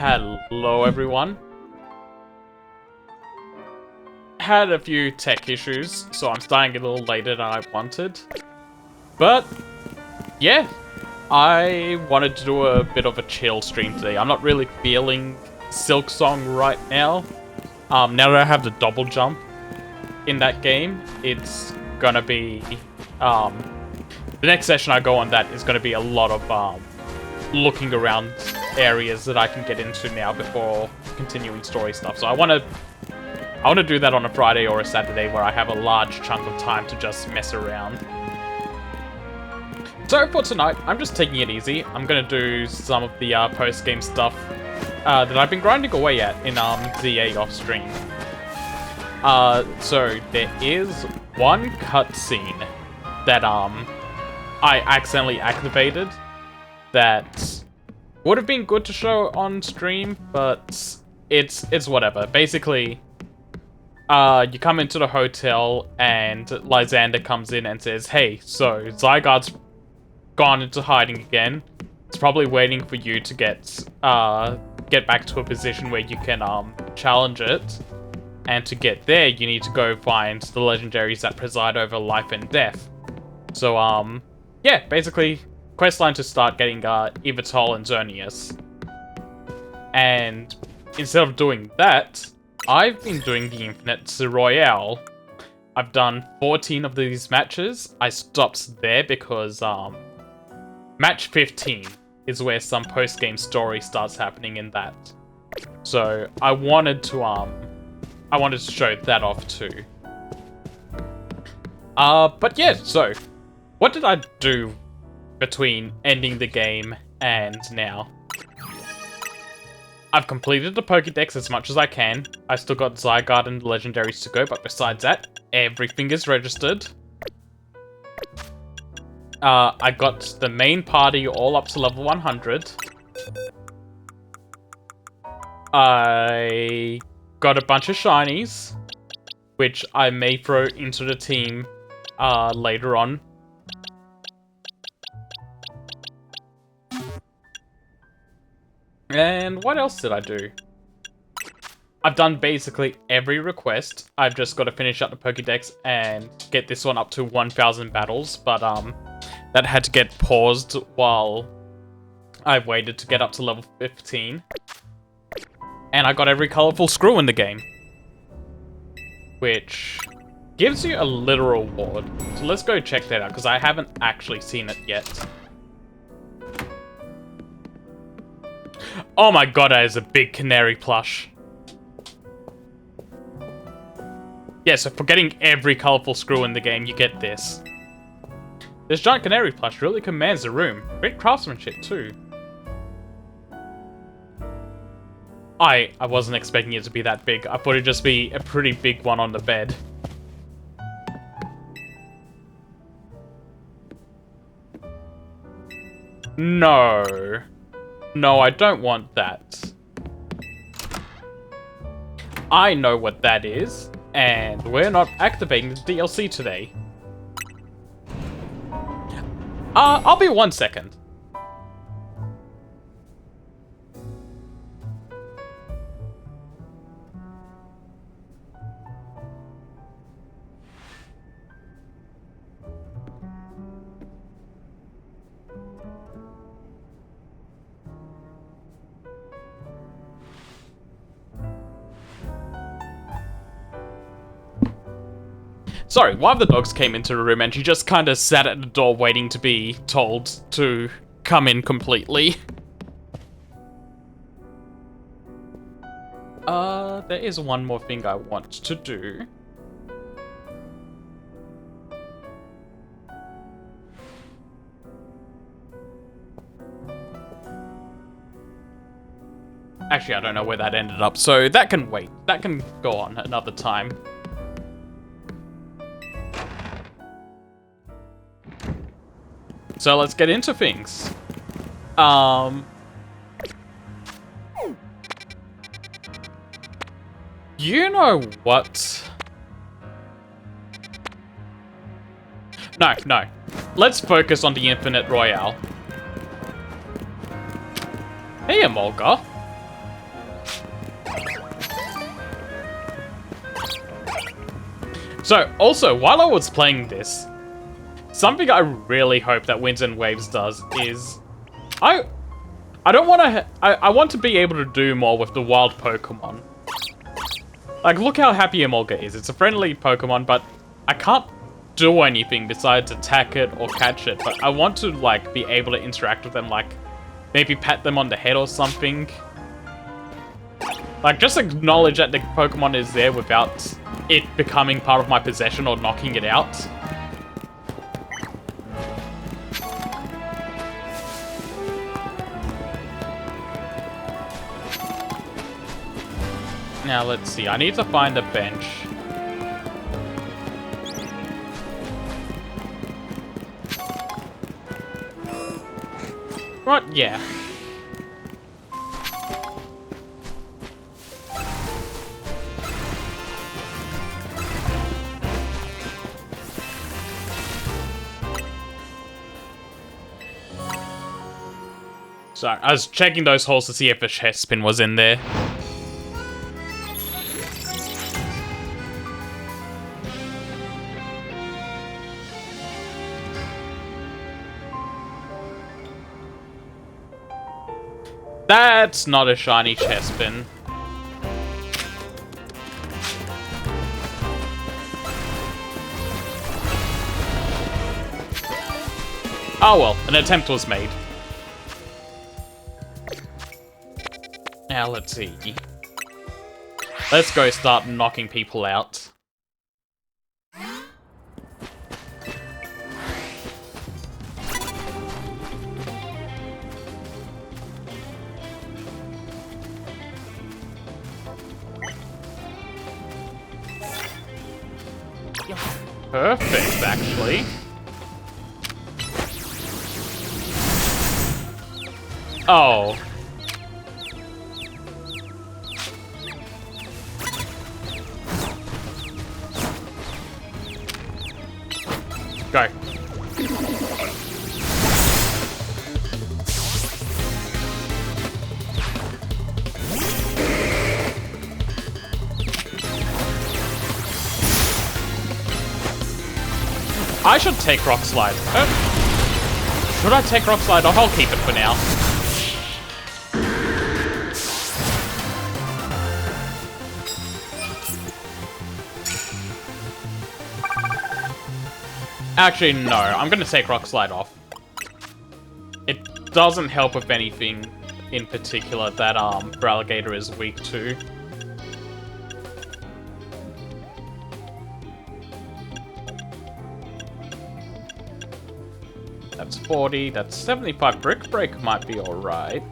Hello everyone. Had a few tech issues, so I'm starting a little later than I wanted. But, yeah, I wanted to do a bit of a chill stream today. I'm not really feeling Silk Song right now. Now that I have the double jump in that game, it's gonna be, the next session I go on that is gonna be a lot of, looking around areas that I can get into now before continuing story stuff. So I want to do that on a Friday or a Saturday where I have a large chunk of time to just mess around. So for tonight, I'm just taking it easy. I'm going to do some of the post-game stuff that I've been grinding away at in ZA off-stream. So there is one cutscene that I accidentally activated that would have been good to show on stream, but it's whatever. Basically, you come into the hotel and Lysander comes in and says, "Hey, so Zygarde's gone into hiding again. It's probably waiting for you to get back to a position where you can challenge it. And to get there, you need to go find the legendaries that preside over life and death." So yeah, basically, questline to start getting Yveltal and Xerneas. And instead of doing that, I've been doing the Infinite Royale. I've done 14 of these matches. I stopped there because match 15 is where some post-game story starts happening in that. So I wanted to show that off too. But yeah, so what did I do between ending the game and now? I've completed the Pokédex as much as I can. I still got Zygarde and Legendaries to go, but besides that, everything is registered. I got the main party all up to level 100. I got a bunch of shinies, which I may throw into the team later on. And what else did I do? I've done basically every request. I've just got to finish up the Pokédex and get this one up to 1,000 battles, but that had to get paused while I waited to get up to level 15. And I got every colorful screw in the game, which gives you a little reward. So let's go check that out, because I haven't actually seen it yet. Oh my god, that is a big canary plush. Yeah, so for getting every colorful screw in the game, you get this. This giant canary plush really commands the room. Great craftsmanship, too. I wasn't expecting it to be that big. I thought it'd just be a pretty big one on the bed. No. No, I don't want that. I know what that is, and we're not activating the DLC today. I'll be 1 second. Sorry, one of the dogs came into the room and she just kind of sat at the door waiting to be told to come in completely. There is one more thing I want to do. Actually, I don't know where that ended up, so that can wait. That can go on another time. So let's get into things. You know what? No. Let's focus on the Infinite Royale. Hey, Amolga. So, also, while I was playing this, something I really hope that Winds and Waves does is... I don't want to... I want to be able to do more with the wild Pokemon. Like, look how happy Emolga is. It's a friendly Pokemon, but I can't do anything besides attack it or catch it. But I want to, like, be able to interact with them, like, maybe pat them on the head or something. Like, just acknowledge that the Pokemon is there without it becoming part of my possession or knocking it out. Now, let's see. I need to find a bench. What? Yeah. Sorry, I was checking those holes to see if a chest spin was in there. That's not a shiny Chespin. Oh well, an attempt was made. Now let's see. Let's go start knocking people out. Perfect, actually. Oh. Go. I should take Rock Slide. Should I take Rock Slide? I'll keep it for now. Actually, no. I'm gonna take Rock Slide off. It doesn't help with anything in particular that Feraligatr is weak to. That's 40, that's 75. Brick Break might be alright.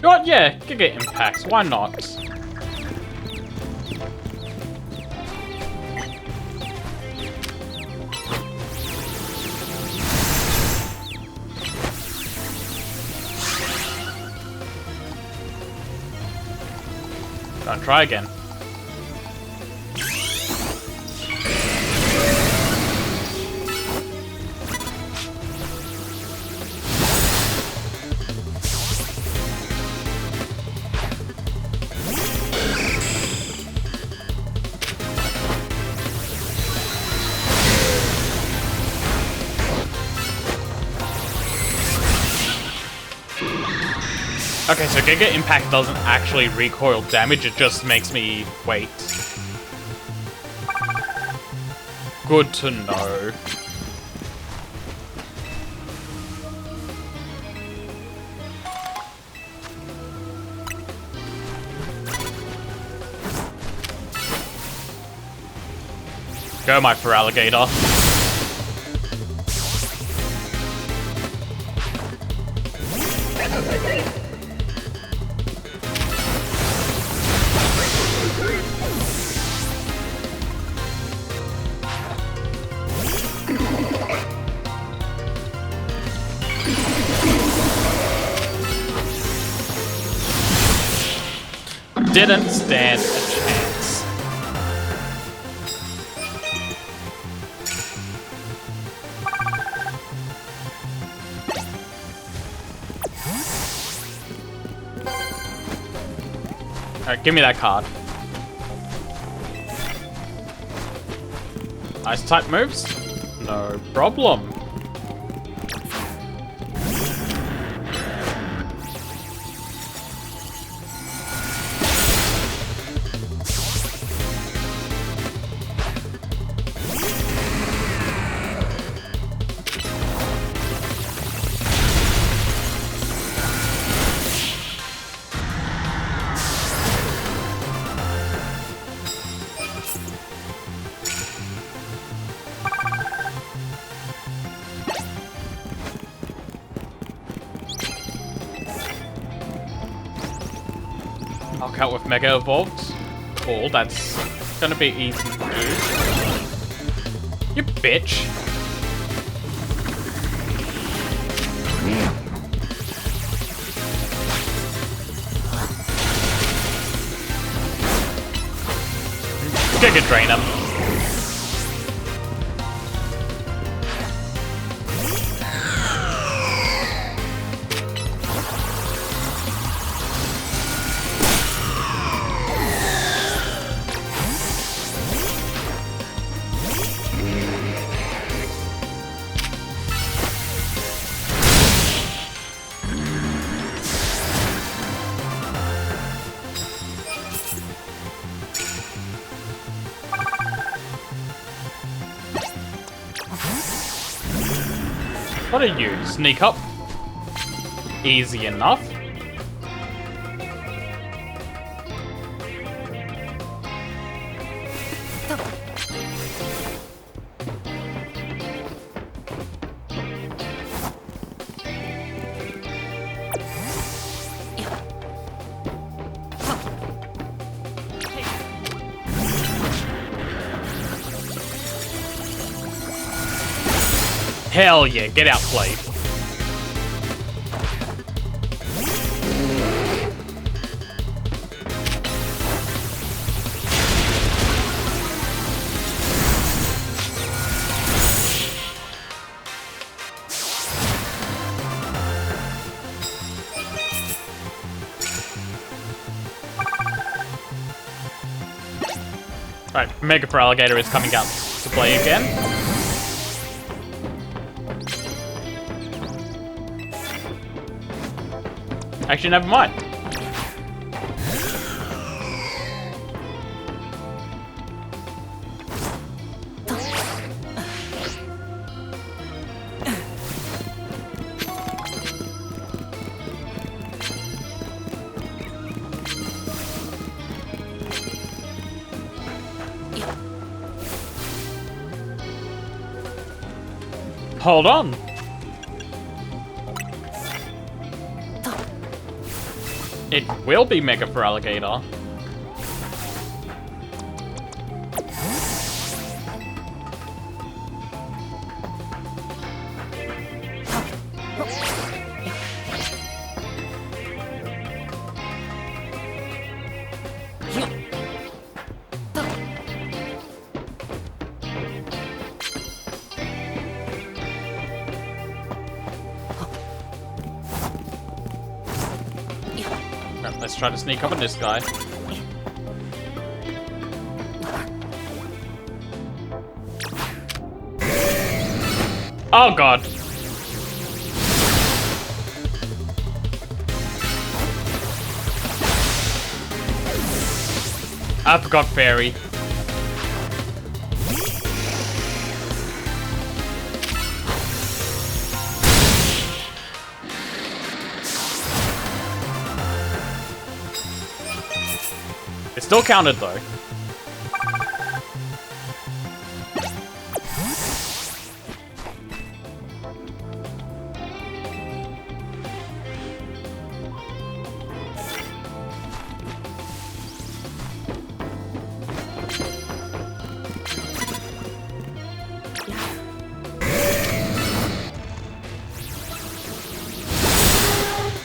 Oh, yeah, Giga Impacts, why not? Gonna try again. Okay, so Giga Impact doesn't actually recoil damage, it just makes me wait. Good to know. Go, my Feraligatr. Didn't stand a chance. Alright, give me that card. Ice type moves? No problem. Knock out with Mega Evolved. Cool, that's gonna be easy to do. You bitch. Giga Drain him. What are you? Sneak up? Easy enough. Hell yeah, get outplayed. Alright, Mega for Alligator is coming out to play again. Actually, never mind. Hold on. It will be Mega for Alligator. Let's try to sneak up on this guy. Oh god. I forgot Fairy. It still counted though.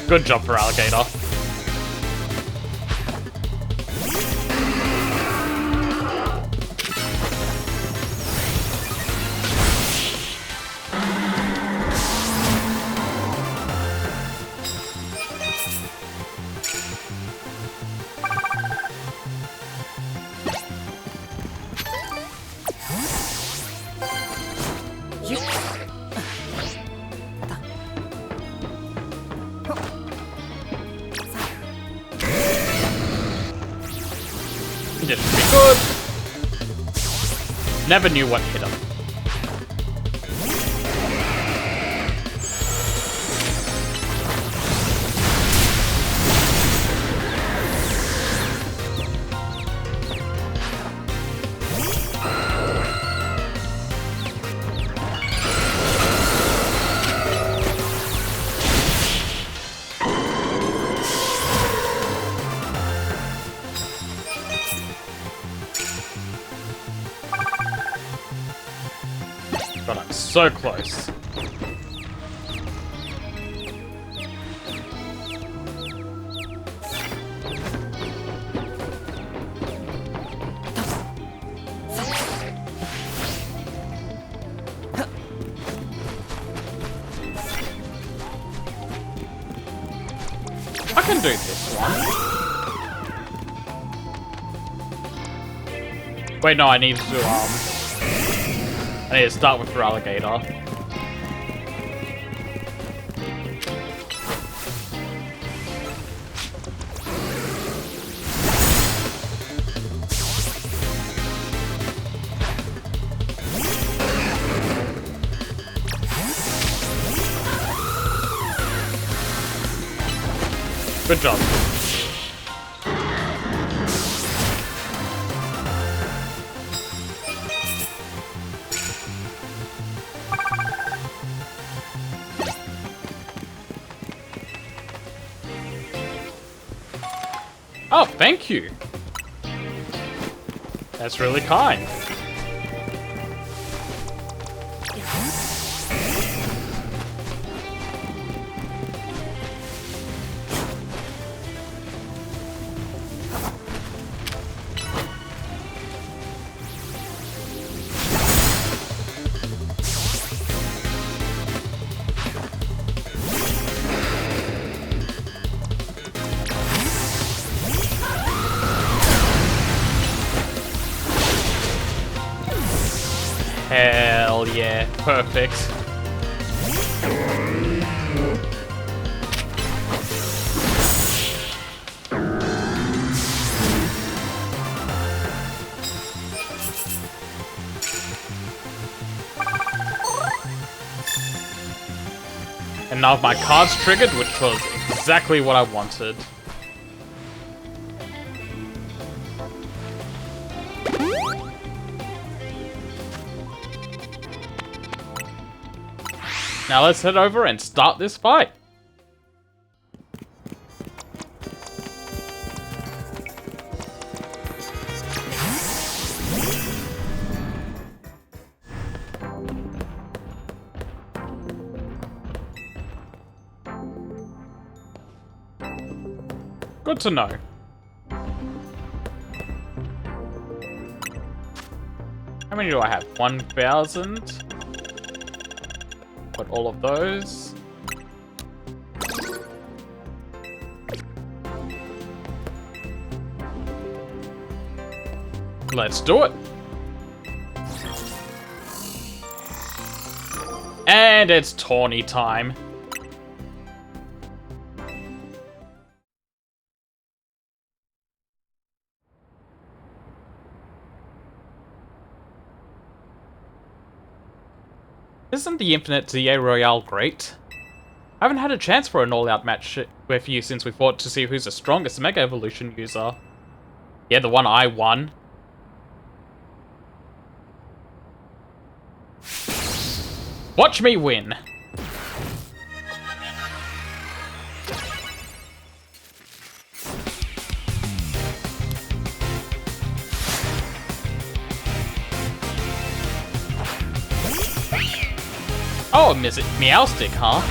Good job for Alligator. This should be good. Never knew what hit him. But I'm so close. I can do this one. Wait, no, I need to start with Alligator. Good job. Oh, thank you. That's really kind. Hell yeah, perfect. And now my card's triggered, which was exactly what I wanted. Now let's head over and start this fight. Good to know. How many do I have? 1,000? Put all of those. Let's do it. And it's Tawny time. Isn't the Infinite ZA Royale great? I haven't had a chance for an all-out match with you since we fought to see who's the strongest Mega Evolution user. Yeah, the one I won. Watch me win! Oh, Meowstick, huh?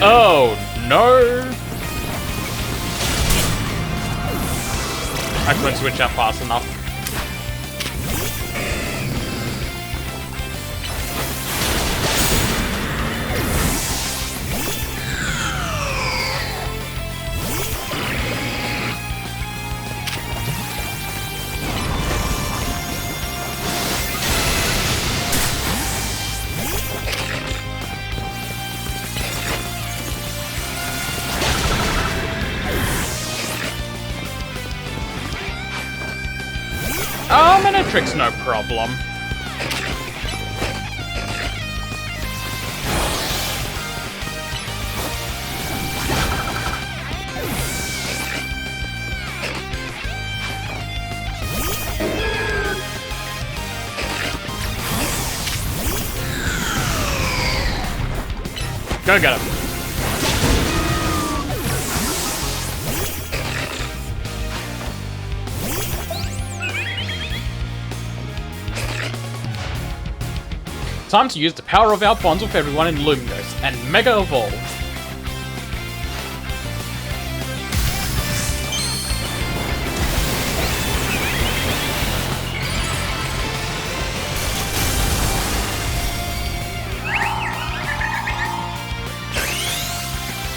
Oh, no! I couldn't switch out fast enough. Minitrix, no problem. Go get him. Time to use the power of our bonds with everyone in Lumiose and Mega Evolve.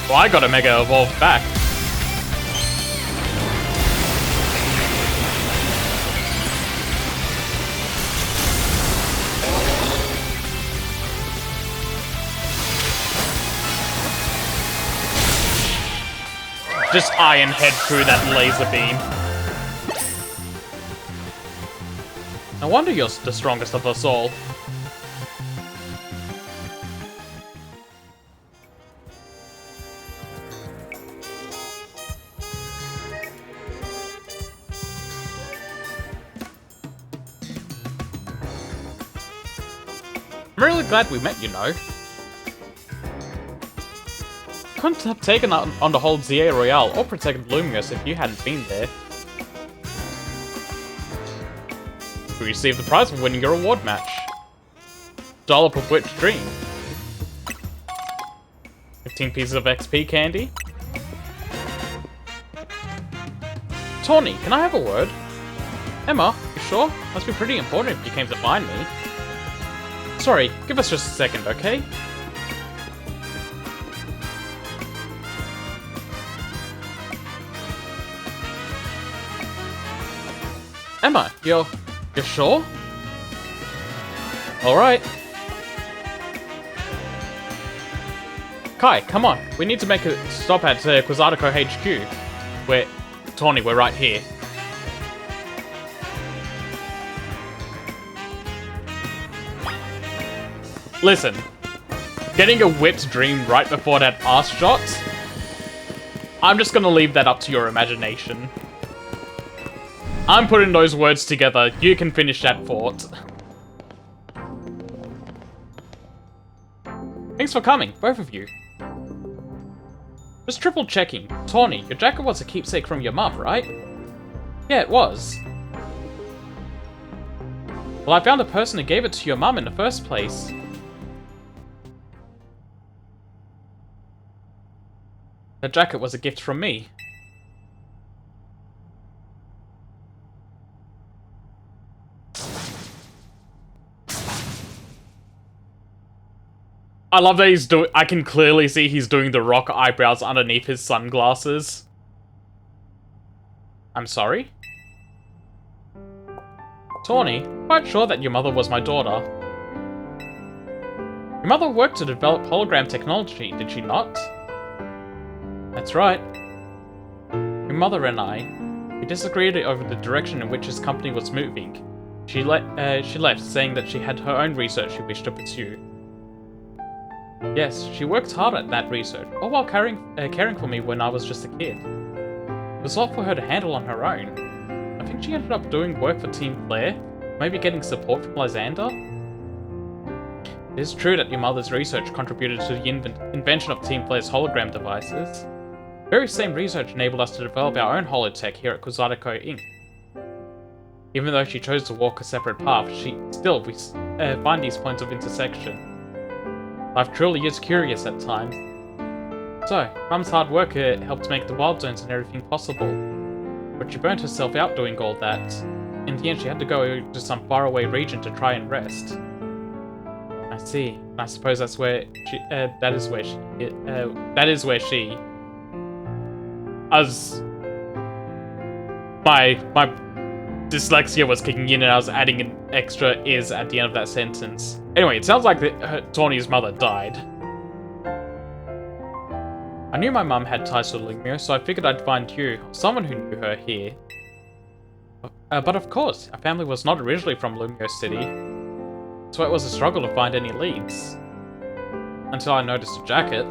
Well, I got a Mega Evolve back. Just Iron Head through that laser beam. No wonder you're the strongest of us all. I'm really glad we met, you know. Couldn't have taken on the whole ZA Royale or protected Lumiose if you hadn't been there. You received the prize for winning your award match. Dollop of Whipped Dream. 15 pieces of XP candy. Tawny, can I have a word? Emma, you sure? Must be pretty important if you came to find me. Sorry, give us just a second, okay? Emma, you're sure? Alright. Kai, come on. We need to make a stop at Quasartico HQ. Tawny, we're right here. Listen. Getting a whipped dream right before that ass shot? I'm just gonna leave that up to your imagination. I'm putting those words together. You can finish that thought. Thanks for coming, both of you. Just triple checking. Tawny, your jacket was a keepsake from your mum, right? Yeah, it was. Well, I found the person who gave it to your mum in the first place. The jacket was a gift from me. I love that I can clearly see he's doing the rock eyebrows underneath his sunglasses. I'm sorry? Tawny, quite sure that your mother was my daughter. Your mother worked to develop hologram technology, did she not? That's right. Your mother and I, we disagreed over the direction in which his company was moving. She left, saying that she had her own research she wished to pursue. Yes, she worked hard at that research, all while caring for me when I was just a kid. It was a lot for her to handle on her own. I think she ended up doing work for Team Flare, maybe getting support from Lysander. It is true that your mother's research contributed to the invention of Team Flare's hologram devices. The very same research enabled us to develop our own holotech here at Quasartico Inc. Even though she chose to walk a separate path, we find these points of intersection. Life truly is curious at times. So, Mum's hard work helped make the wild zones and everything possible. But she burnt herself out doing all that. In the end, she had to go to some faraway region to try and rest. I see. I suppose that's where she. As my dyslexia was kicking in and I was adding an extra "is" at the end of that sentence. Anyway, it sounds like Tawny's mother died. I knew my mum had ties to Lumiose, so I figured I'd find you, someone who knew her, here. But of course, our family was not originally from Lumiose City, so it was a struggle to find any leads. Until I noticed a jacket.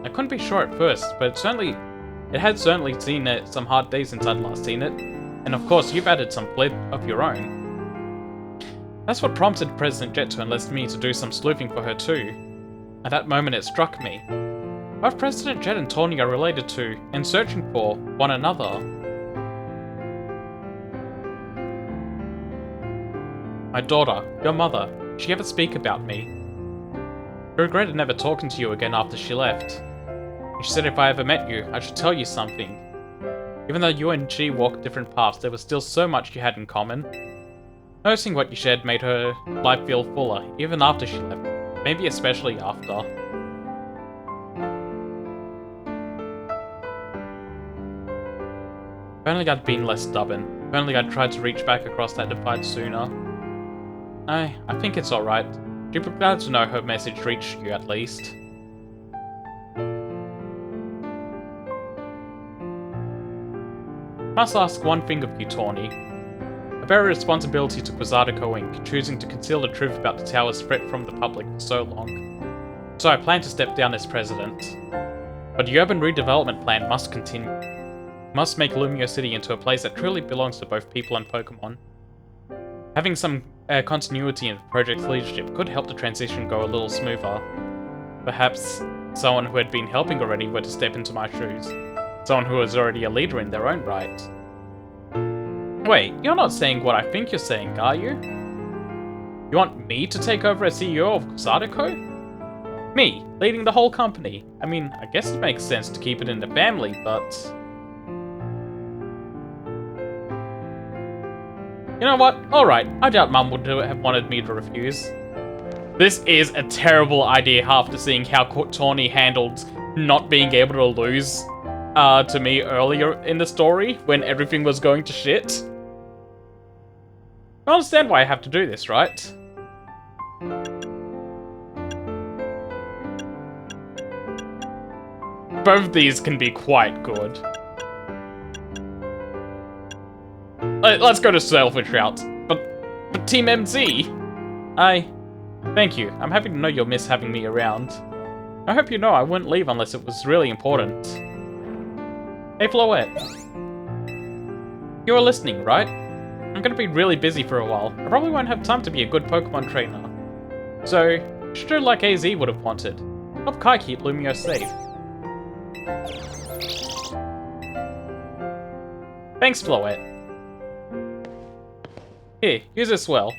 I couldn't be sure at first, but it had certainly seen some hard days since I'd last seen it, and of course you've added some flair of your own. That's what prompted President Jet to enlist me to do some sleuthing for her too. At that moment it struck me. Both President Jet and Tawny are related to, and searching for, one another. My daughter, your mother, did she ever speak about me? I regretted never talking to you again after she left. She said if I ever met you, I should tell you something. Even though you and she walked different paths, there was still so much you had in common. Noticing what you shared made her life feel fuller, even after she left. Maybe especially after. If only I'd been less stubborn. If only I'd tried to reach back across that divide sooner. I think it's alright. She'd be glad to know her message reached you at least. I must ask one thing of you, Tawny. I bear a responsibility to Quasartico Inc., choosing to conceal the truth about the tower's threat from the public for so long. So I plan to step down as president. But the urban redevelopment plan must continue. We must make Lumiose City into a place that truly belongs to both people and Pokemon. Having some continuity in the project's leadership could help the transition go a little smoother. Perhaps someone who had been helping already were to step into my shoes. Someone who was already a leader in their own right. Wait, you're not saying what I think you're saying, are you? You want me to take over as CEO of Quasartico? Me, leading the whole company. I mean, I guess it makes sense to keep it in the family, but... You know what? Alright, I doubt Mum would have wanted me to refuse. This is a terrible idea after seeing how Tawny handled not being able to lose to me earlier in the story, when everything was going to shit. I understand why I have to do this, right? Both these can be quite good. Let's go to selfish routes. But Team MZ? Thank you. I'm happy to know you'll miss having me around. I hope you know I wouldn't leave unless it was really important. Hey Floette. You are listening, right? I'm gonna be really busy for a while. I probably won't have time to be a good Pokemon trainer. So, you should do like AZ would have wanted. Help Kai keep Lumiose safe. Thanks, Floette. Here, use this well.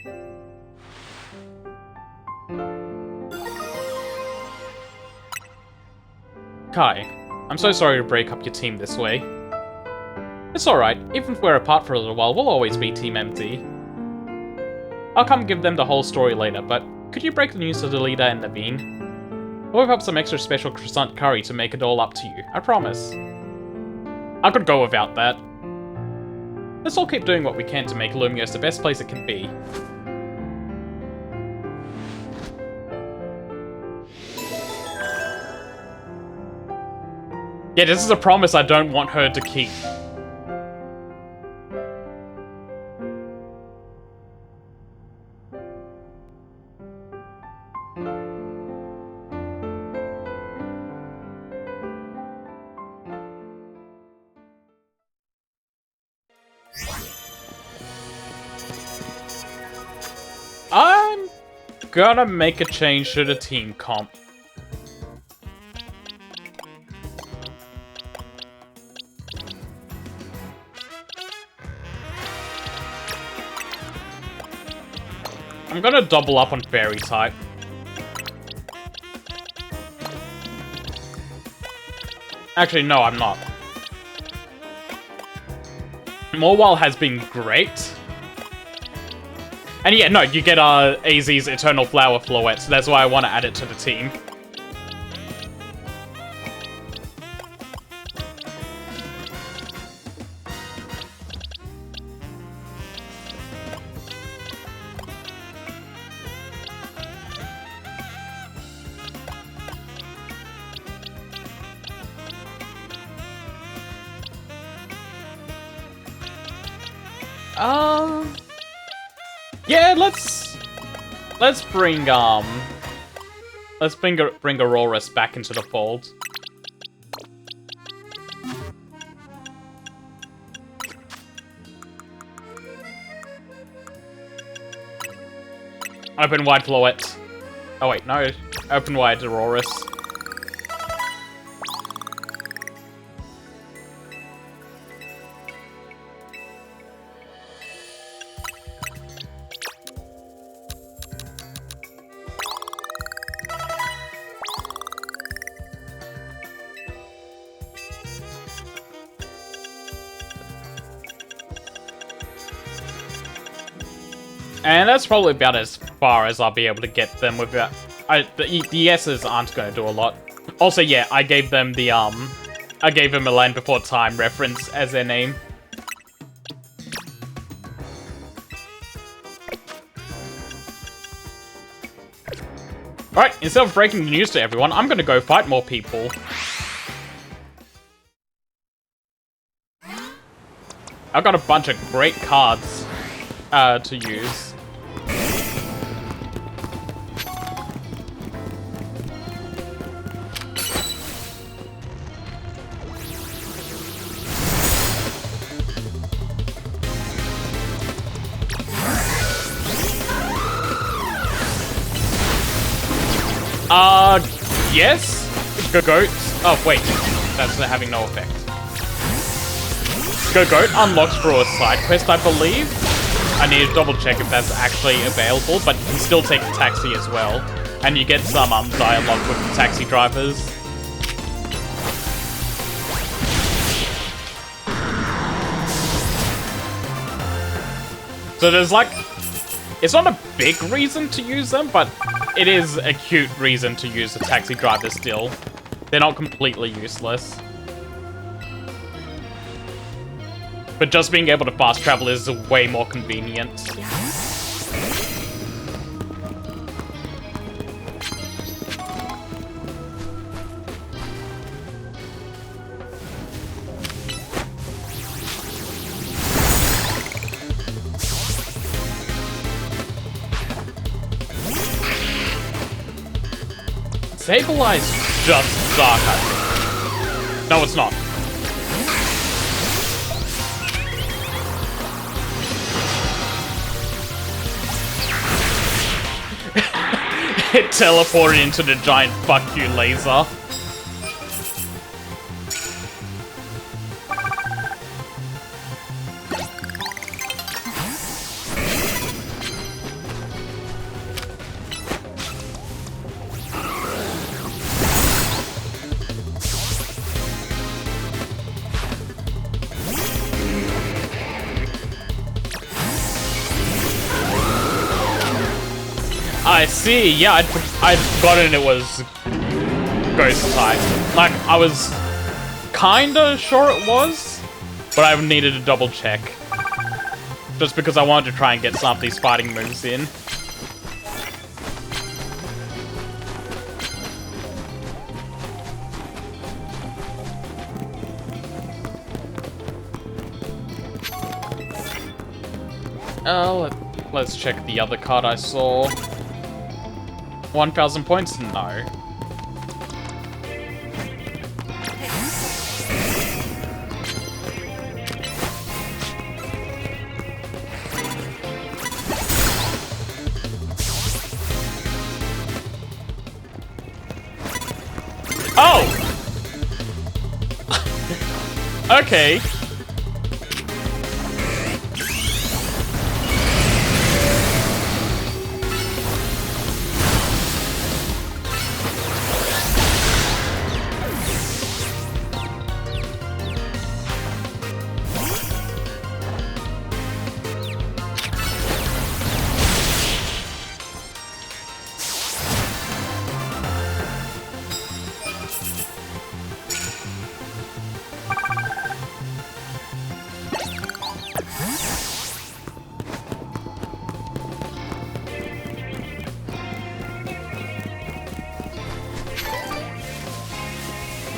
Kai, I'm so sorry to break up your team this way. It's alright, even if we're apart for a little while, we'll always be Team MT. I'll come give them the whole story later, but could you break the news to the leader and Naveen? We'll whip up some extra special croissant curry to make it all up to you, I promise. I could go without that. Let's all keep doing what we can to make Lumiose the best place it can be. Yeah, this is a promise I don't want her to keep. I'm gonna make a change to the team comp. I'm gonna double up on Fairy type. Actually, no, I'm not. Mawile has been great. And yeah, no, you get AZ's Eternal Flower Floette, so that's why I want to add it to the team. Yeah, let's bring Auroras back into the fold. Open wide Floette. Oh wait, no. Open wide Auroras. And that's probably about as far as I'll be able to get them without... the S's aren't going to do a lot. Also, yeah, I gave them the, I gave them a Land Before Time reference as their name. Alright, instead of breaking the news to everyone, I'm gonna go fight more people. I've got a bunch of great cards to use. Yes? Go-Goat. Oh, wait. That's having no effect. Go-Goat unlocks for a side quest, I believe. I need to double check if that's actually available, but you can still take a taxi as well. And you get some dialogue with the taxi drivers. So there's like... It's not a big reason to use them, but it is a cute reason to use the taxi drivers still. They're not completely useless. But just being able to fast travel is way more convenient. Stabilize just dark, I think. No, it's not. It teleported into the giant fuck you laser. I see, yeah, I'd forgotten it was Ghost type. Like, I was kinda sure it was, but I needed to double check. Just because I wanted to try and get some of these fighting moves in. Let's check the other card I saw. 1,000 points? No. Oh! Okay.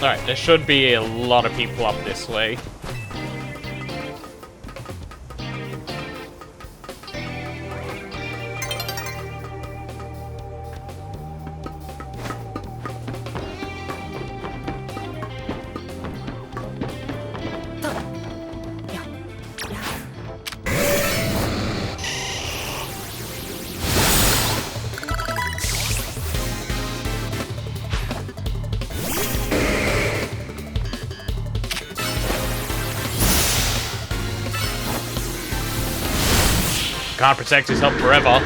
Alright, there should be a lot of people up this way. can't protect yourself forever.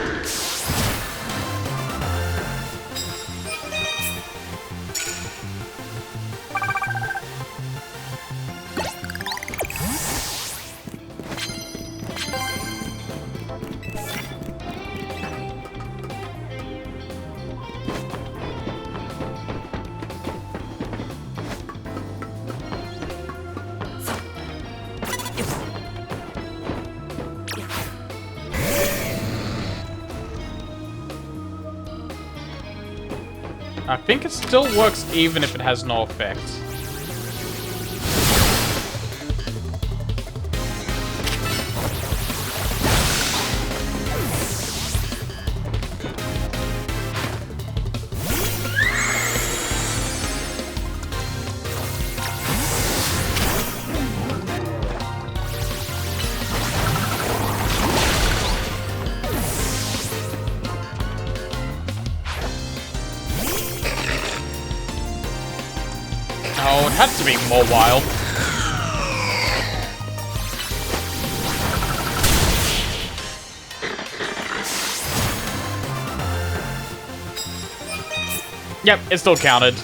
I think it still works even if it has no effect. Oh, it had to be more wild. Yep, it still counted.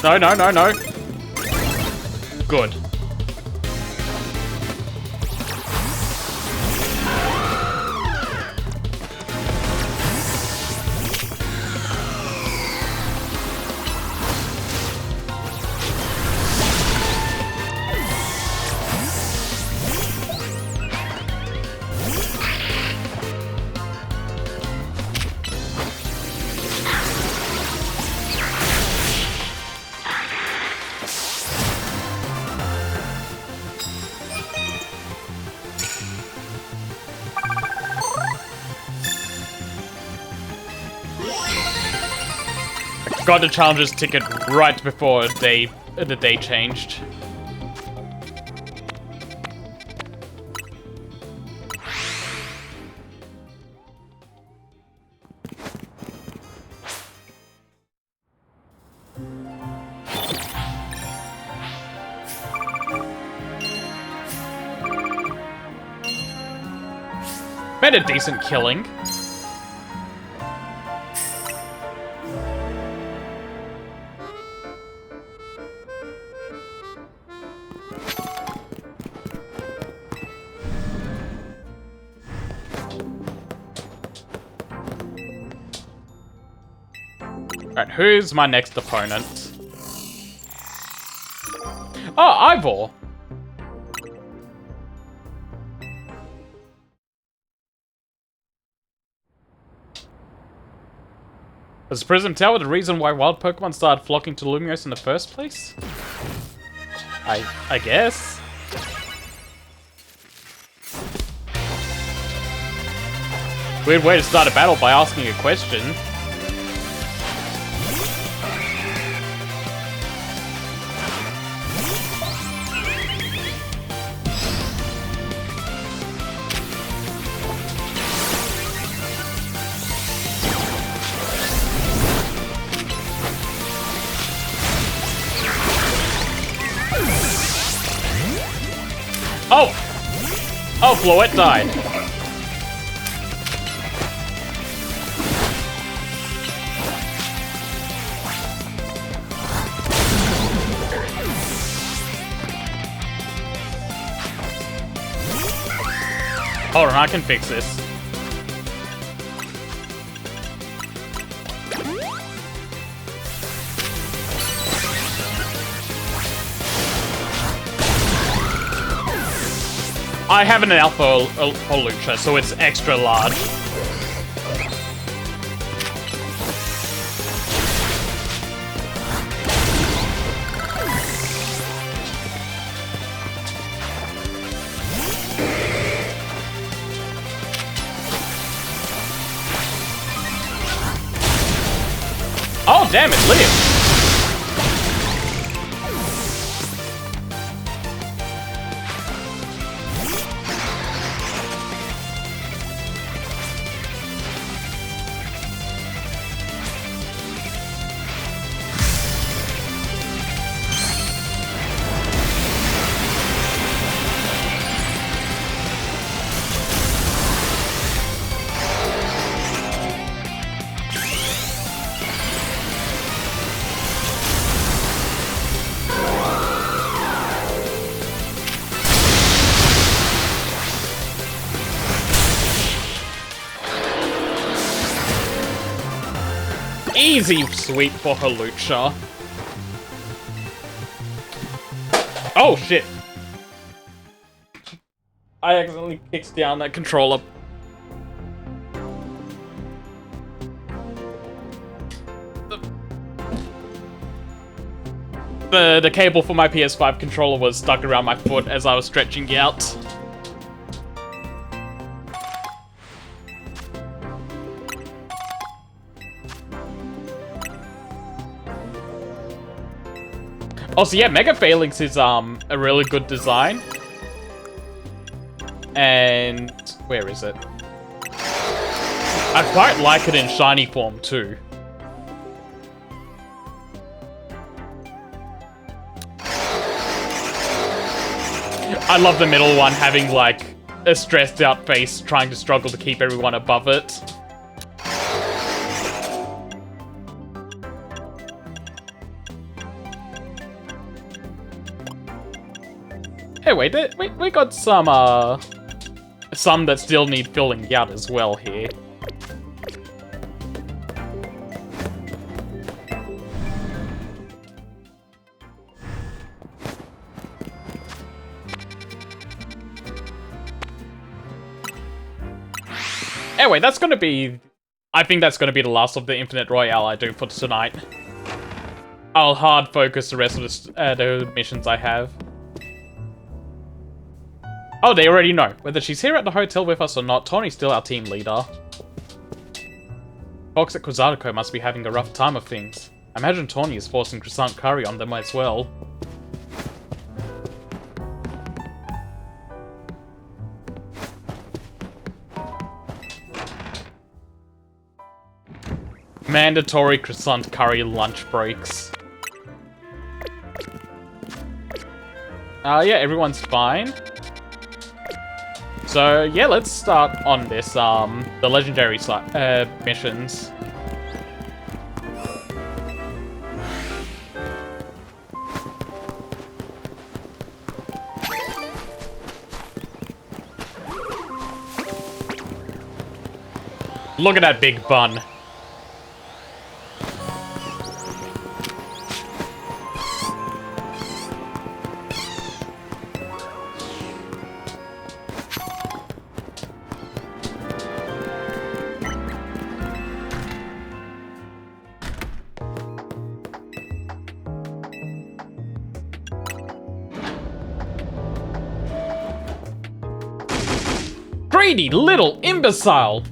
No, no, no, no. Good. Got the challenger's ticket right before the day changed. Made a decent killing. Alright, who's my next opponent? Oh, Ivor! Does Prism tell the reason why wild Pokemon started flocking to Lumiose in the first place? I guess. Weird way to start a battle by asking a question. Oh! Oh, Floette died. Hold on, I can fix this. I have an Alpha Lucha, so it's extra large. Oh, damn it, lived! easy sweep for Hawlucha. Oh, shit. I accidentally kicked down that controller. The cable for my PS5 controller was stuck around my foot as I was stretching out. Also, yeah, Mega Phalanx is a really good design. And where is it? I quite like it in shiny form too. I love the middle one having like a stressed out face trying to struggle to keep everyone above it. Hey, wait, we got some that still need filling out as well here. Anyway, that's gonna be... I think that's gonna be the last of the Infinite Royale I do for tonight. I'll hard focus the rest of the missions I have. Oh, they already know. Whether she's here at the hotel with us or not, Tony's still our team leader. Folks at Quizartico must be having a rough time of things. I imagine Tony is forcing croissant curry on them as well. Mandatory croissant curry lunch breaks. Yeah, everyone's fine. So, yeah, let's start on this, the legendary missions. Look at that big bun. Greedy little imbecile!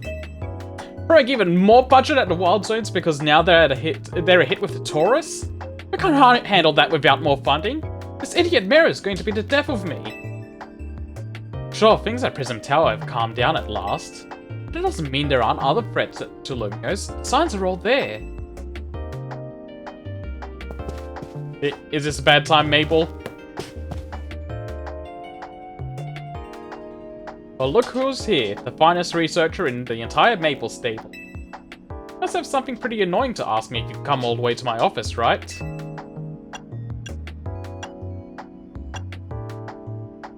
Break even more budget at the Wild Zones because now they're a hit with the tourists? We can't handle that without more funding. This idiot mayor is going to be the death of me. Sure, things at Prism Tower have calmed down at last. But it doesn't mean there aren't other threats to Lumiose. Signs are all there. Is this a bad time, Mabel? Well, look who's here, the finest researcher in the entire Maple stable. Must have something pretty annoying to ask me if you've come all the way to my office, right?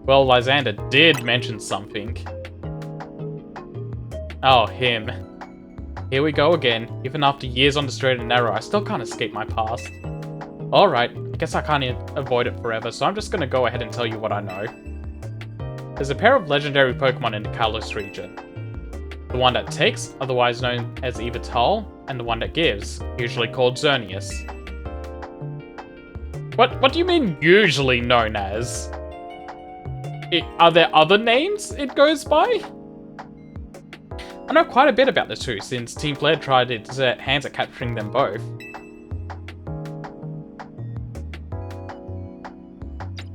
Well, Lysander did mention something. Oh, him. Here we go again. Even after years on the straight and narrow, I still can't escape my past. Alright, I guess I can't avoid it forever, so I'm just gonna go ahead and tell you what I know. There's a pair of legendary Pokemon in the Kalos region. The one that takes, otherwise known as Yveltal, and the one that gives, usually called Xerneas. What do you mean usually known as? Are there other names it goes by? I know quite a bit about the two, since Team Flare tried its hands at capturing them both.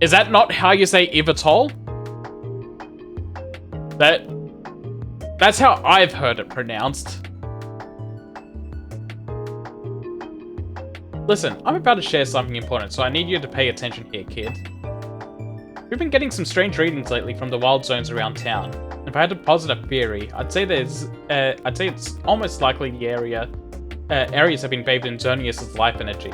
Is that not how you say Yveltal? That's how I've heard it pronounced. Listen, I'm about to share something important, so I need you to pay attention here, kid. We've been getting some strange readings lately from the wild zones around town. If I had to posit a theory, I'd say it's almost likely the areas have been bathed in Xerneas' life energy.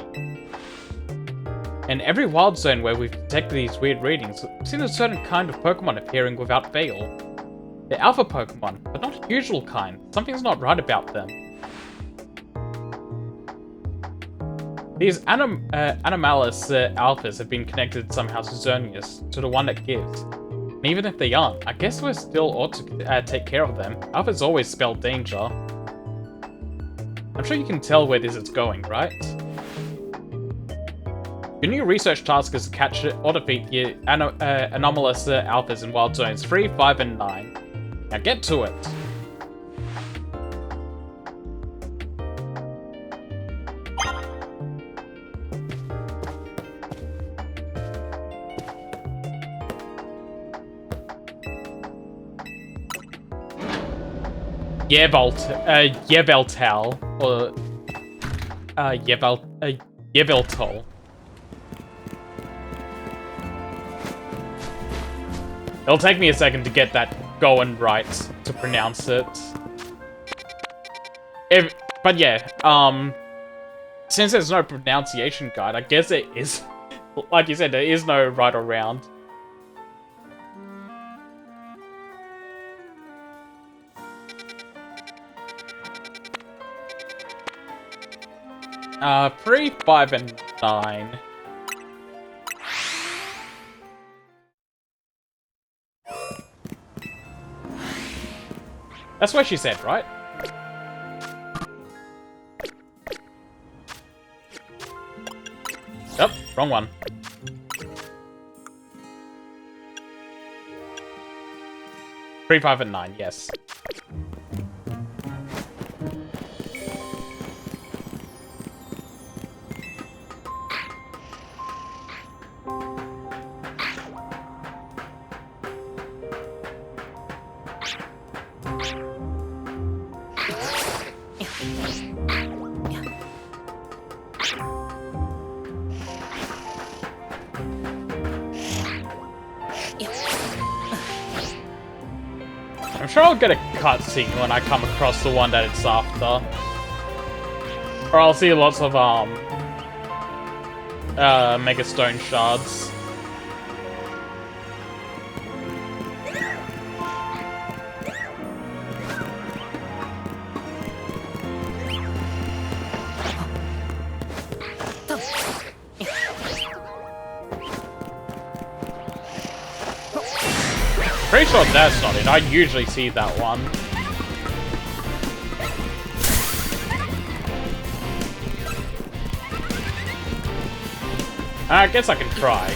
In every wild zone where we've detected these weird readings, we've seen a certain kind of Pokemon appearing without fail. They're alpha Pokemon, but not a usual kind. Something's not right about them. These Animalis alphas have been connected somehow to Xerneas, to the one that gives. And even if they aren't, I guess we still ought to take care of them. Alphas always spell danger. I'm sure you can tell where this is going, right? Your new research task is to catch or defeat the anomalous alphas in Wild Zones 3, 5, and 9. Now get to it. Yveltal, or Yveltal. It'll take me a second to get that going right to pronounce it. But yeah, since there's no pronunciation guide, I guess it is, like you said, there is no right or round. 3, 5, and 9. That's what she said, right? Yep, wrong one. Three, 5, and 9, yes. I'm sure I'll get a cutscene when I come across the one that it's after. Or I'll see lots of, Mega Stone shards. Pretty sure that's not it. I usually see that one. I guess I can try.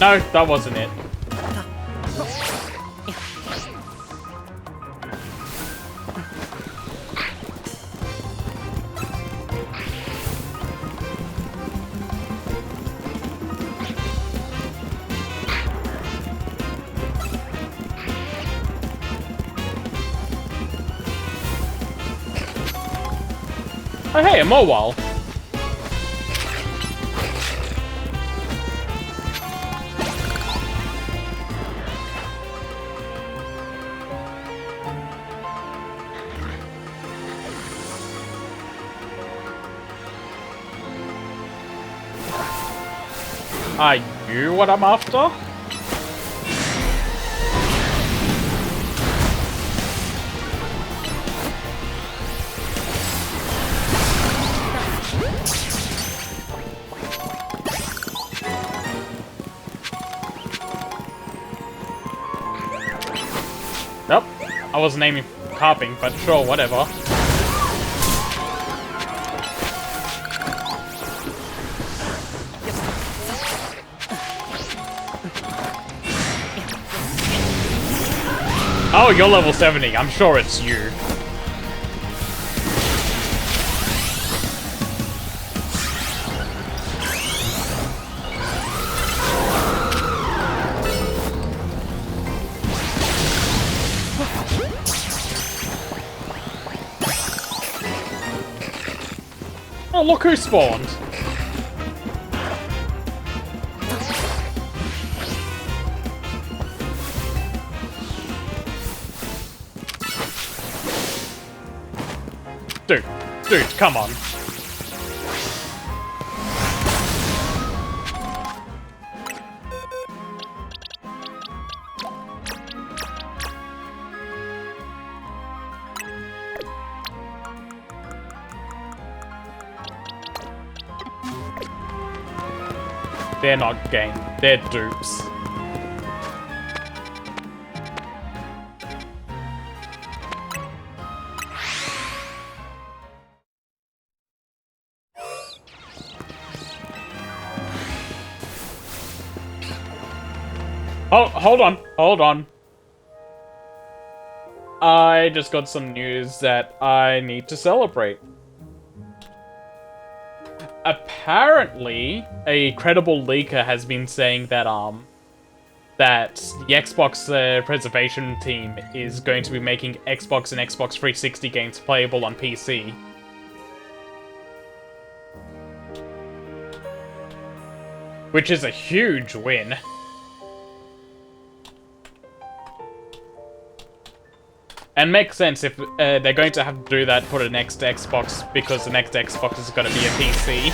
No, that wasn't it. Oh hey, a mobile. Are you what I'm after? Nope. I wasn't aiming for carping, but sure, whatever. Oh, you're level 70. I'm sure it's you. Oh, look who spawned. Dude, come on. They're not game, they're dupes. Oh, hold on. I just got some news that I need to celebrate. Apparently, a credible leaker has been saying that that the Xbox preservation team is going to be making Xbox and Xbox 360 games playable on PC. Which is a huge win. And makes sense if they're going to have to do that for the next Xbox, because the next Xbox is going to be a PC.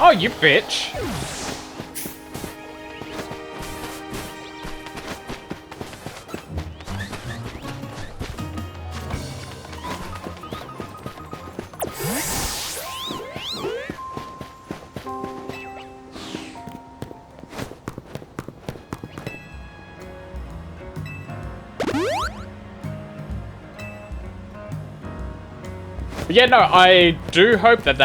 Oh, you bitch! Yeah, no, I do hope that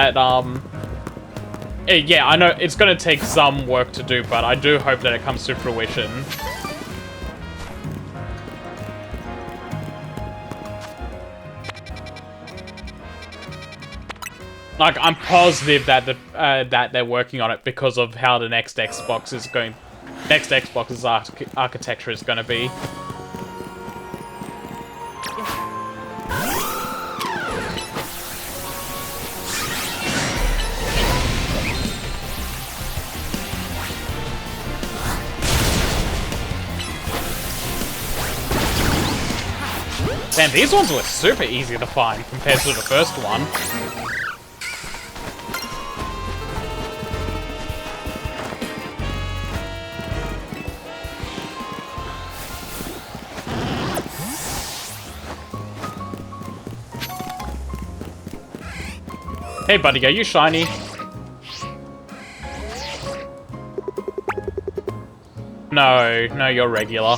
yeah, I know it's gonna take some work to do, but I do hope that it comes to fruition. Like, I'm positive that that they're working on it because of how the next Xbox's architecture is gonna be. Man, these ones were super easy to find compared to the first one. Hey buddy, are you shiny? No, you're regular.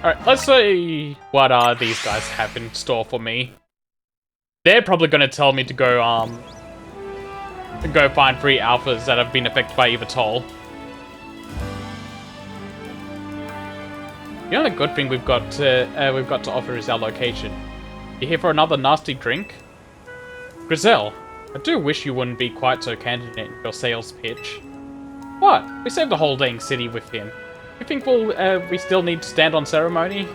Alright, let's see what these guys have in store for me. They're probably gonna tell me to go find free alphas that have been affected by Evatol. The only good thing we've got to offer is our location. You here for another nasty drink? Grizel, I do wish you wouldn't be quite so candid in your sales pitch. What? We saved the whole dang city with him. You think we still need to stand on ceremony?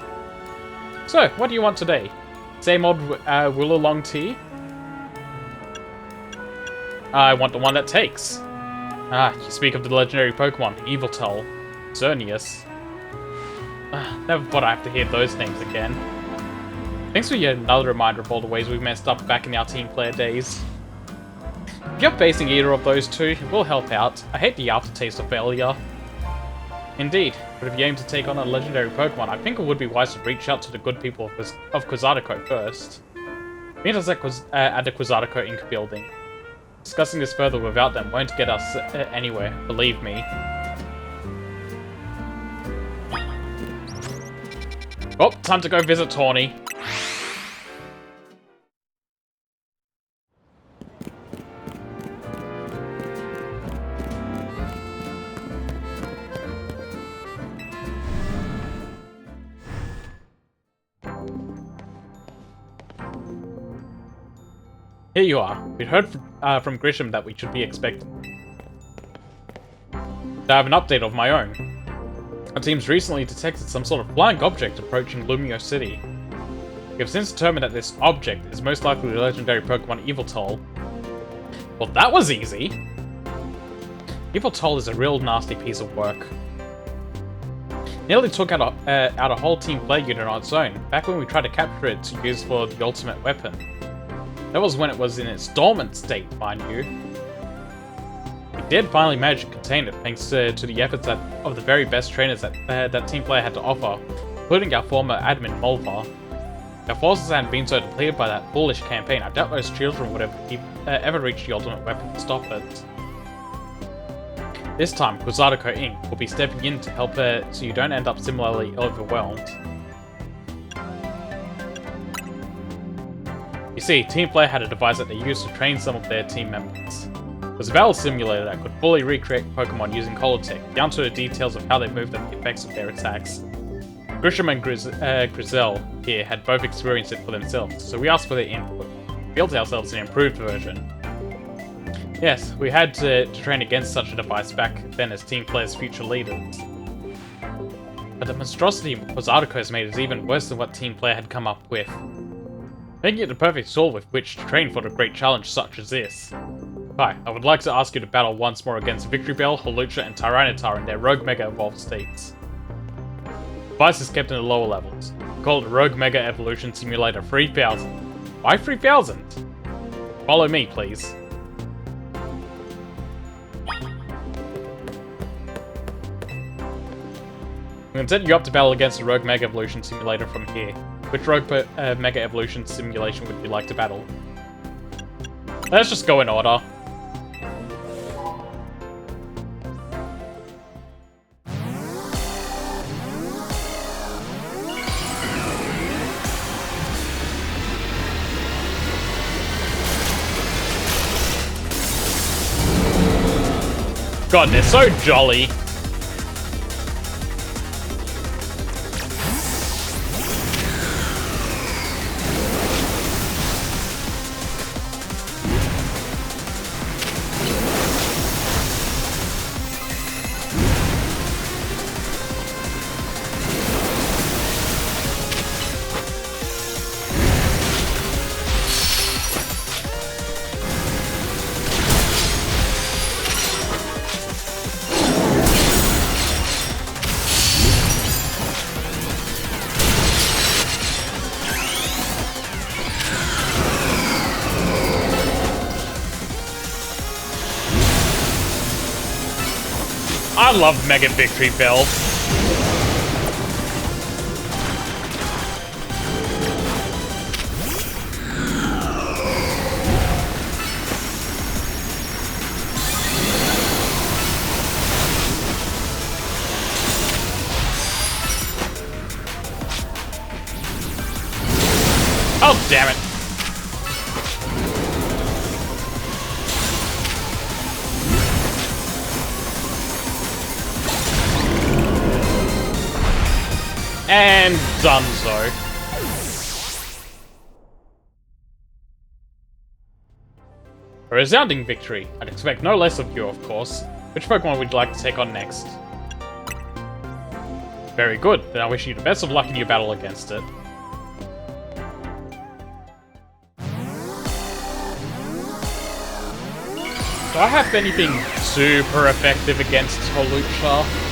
So, what do you want today? Same old Willalong tea? I want the one that takes. Ah, you speak of the legendary Pokemon, Eviltal, Xerneas. Never thought I'd have to hear those names again. Thanks for yet another reminder of all the ways we messed up back in our team player days. If you're facing either of those two, we'll help out. I hate the aftertaste of failure. Indeed, but if you aim to take on a legendary Pokemon, I think it would be wise to reach out to the good people of Quizartico first. Meet us at the Quizartico Inc. building. Discussing this further without them won't get us anywhere, believe me. Oh, time to go visit Tawny. Here you are. We'd heard from Grisham that we should be expecting. I have an update of my own. Our team's recently detected some sort of flying object approaching Lumiose City. We have since determined that this object is most likely the legendary Pokemon Yveltal. Well, that was easy! Yveltal is a real nasty piece of work. Nearly took out a whole team play unit on its own, back when we tried to capture it to use for the ultimate weapon. That was when it was in its dormant state, mind you. We did finally manage to contain it, thanks to the efforts of the very best trainers that team player had to offer, including our former admin Molvar. If our forces hadn't been so depleted by that foolish campaign, I doubt those children would have ever reached the ultimate weapon to stop it. This time, Quasartico Inc. will be stepping in to help so you don't end up similarly overwhelmed. You see, Team Player had a device that they used to train some of their team members. It was a battle simulator that could fully recreate Pokemon using holotech, down to the details of how they moved and the effects of their attacks. Grisham and Grizel here had both experienced it for themselves, so we asked for their input. We built ourselves an improved version. Yes, we had to train against such a device back then as Team Player's future leaders. But the monstrosity Quasartico has made is even worse than what Team Player had come up with, making it the perfect tool with which to train for a great challenge such as this. Hi, I would like to ask you to battle once more against Victory Bell, Hawlucha, and Tyranitar in their Rogue Mega Evolved states. The device is kept in the lower levels. We call it Rogue Mega Evolution Simulator 3000. Why 3000? Follow me, please. I'm going to set you up to battle against the Rogue Mega Evolution Simulator from here. Which Rogue Mega Evolution Simulation would you like to battle? Let's just go in order. God, they're so jolly. I love Mega Victory Bell. Oh, damn it. And donezo. A resounding victory. I'd expect no less of you, of course. Which Pokemon would you like to take on next? Very good, then I wish you the best of luck in your battle against it. Do I have anything super effective against Hawlucha?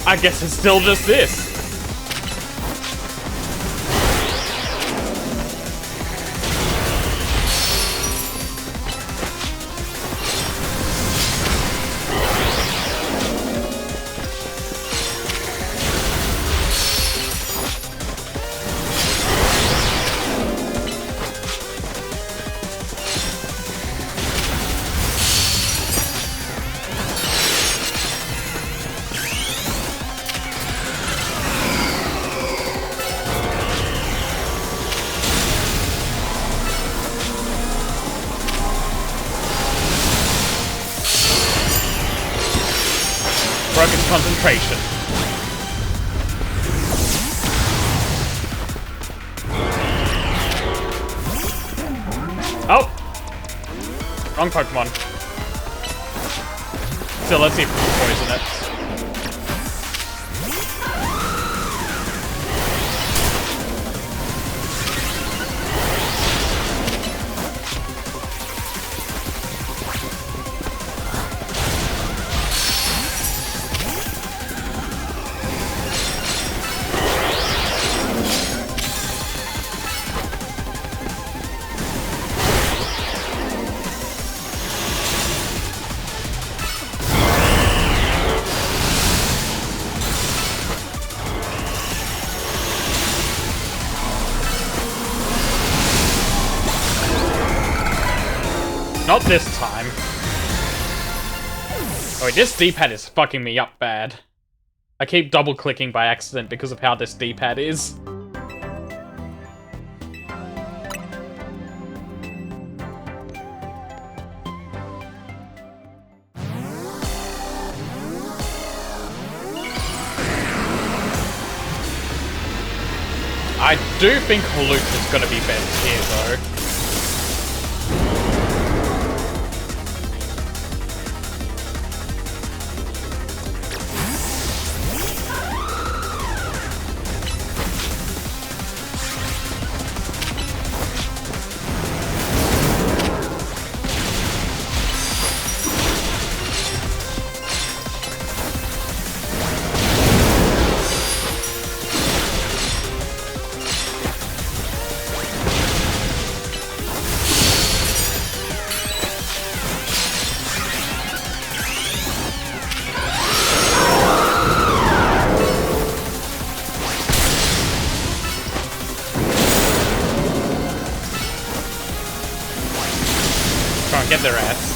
I guess it's still just this. concentration. Oh! Wrong Pokemon. So let's see if we can poison it. Not this time. Oh wait, this D-pad is fucking me up bad. I keep double-clicking by accident because of how this D-pad is. I do think Haloot is gonna be better here, though. Get their ass.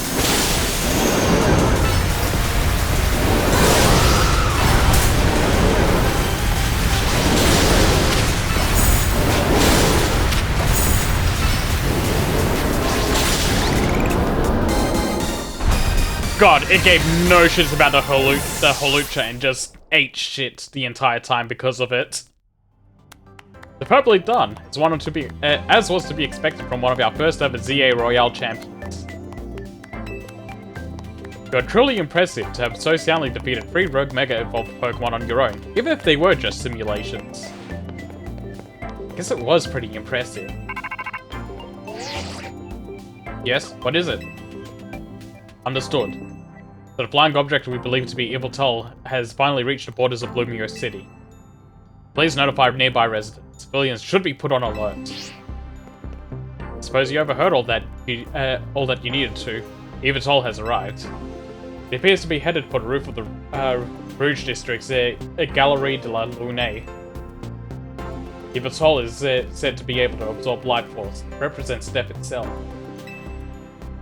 God, it gave no shits about the Holucha and just ate shit the entire time because of it. Superbly done. It's one to be, as was to be expected from one of our first ever ZA Royale champions. You're truly impressive to have so soundly defeated 3 rogue Mega Evolved Pokemon on your own, even if they were just simulations. I guess it was pretty impressive. Yes, what is it? Understood. The flying object we believe to be Yveltal has finally reached the borders of Lumiose City. Please notify nearby residents. Civilians should be put on alert. Suppose you overheard all that you needed to. Yveltal has arrived. It appears to be headed for the roof of the Rouge District's Galerie de la Lune. Yveltal is said to be able to absorb life force. It represents death itself.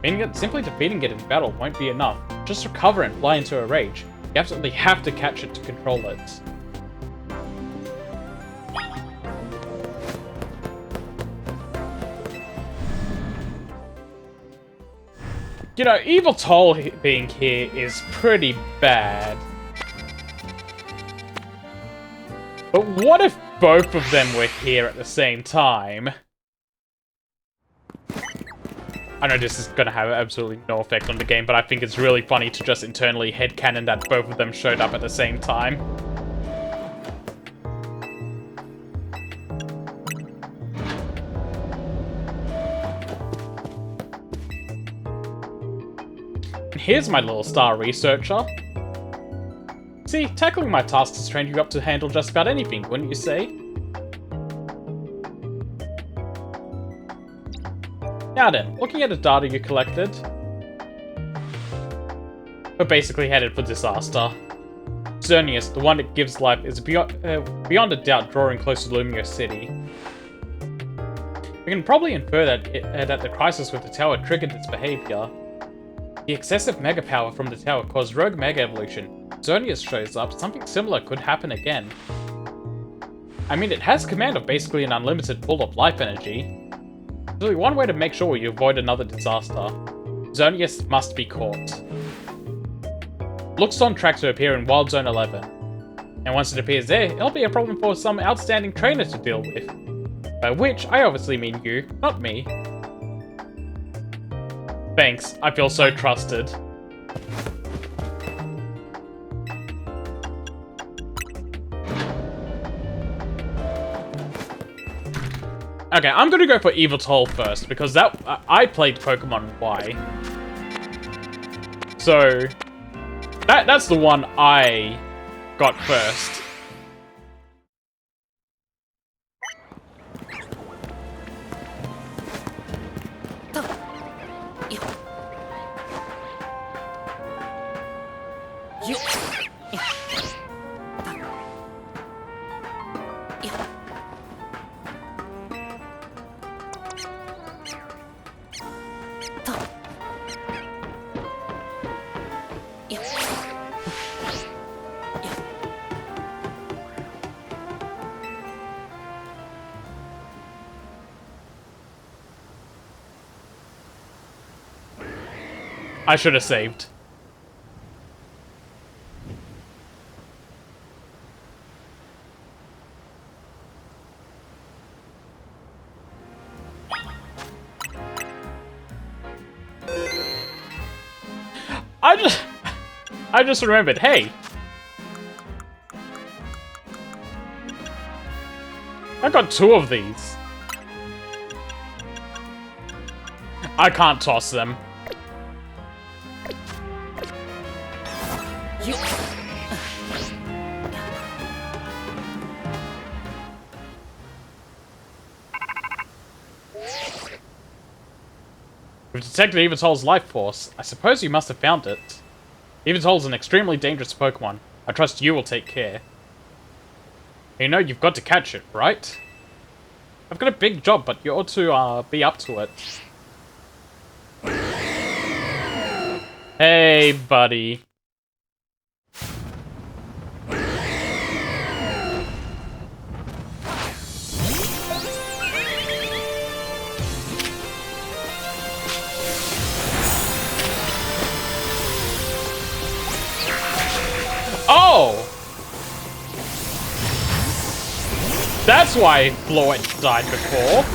Meaning that simply defeating it in battle won't be enough. Just recover and fly into a rage. You absolutely have to catch it to control it. You know, Yveltal being here is pretty bad. But what if both of them were here at the same time? I know this is gonna have absolutely no effect on the game, but I think it's really funny to just internally headcanon that both of them showed up at the same time. Here's my little star researcher. See, tackling my tasks has trained you up to handle just about anything, wouldn't you say? Now then, looking at the data you collected, we're basically headed for disaster. Xerneas, the one that gives life, is beyond a doubt drawing close to Lumiose City. We can probably infer that the crisis with the tower triggered its behavior. The excessive mega power from the tower caused rogue mega evolution. Xerneas shows up, something similar could happen again. I mean, it has command of basically an unlimited pool of life energy. There's only one way to make sure you avoid another disaster. Xerneas must be caught. looks on track to appear in Wild Zone 11. And once it appears there, it'll be a problem for some outstanding trainer to deal with. By which, I obviously mean you, not me. Thanks, I feel so trusted. Okay, I'm gonna go for Yveltal first, because I played Pokemon Y. So, that's the one I got first. I should have saved. I just remembered, hey! I got 2 of these. I can't toss them. We've detected Yveltal's life force. I suppose you must have found it. Yveltal's an extremely dangerous Pokemon. I trust you will take care. You know you've got to catch it, right? I've got a big job, but you ought to be up to it. Hey, buddy. Oh! That's why Floyd died before.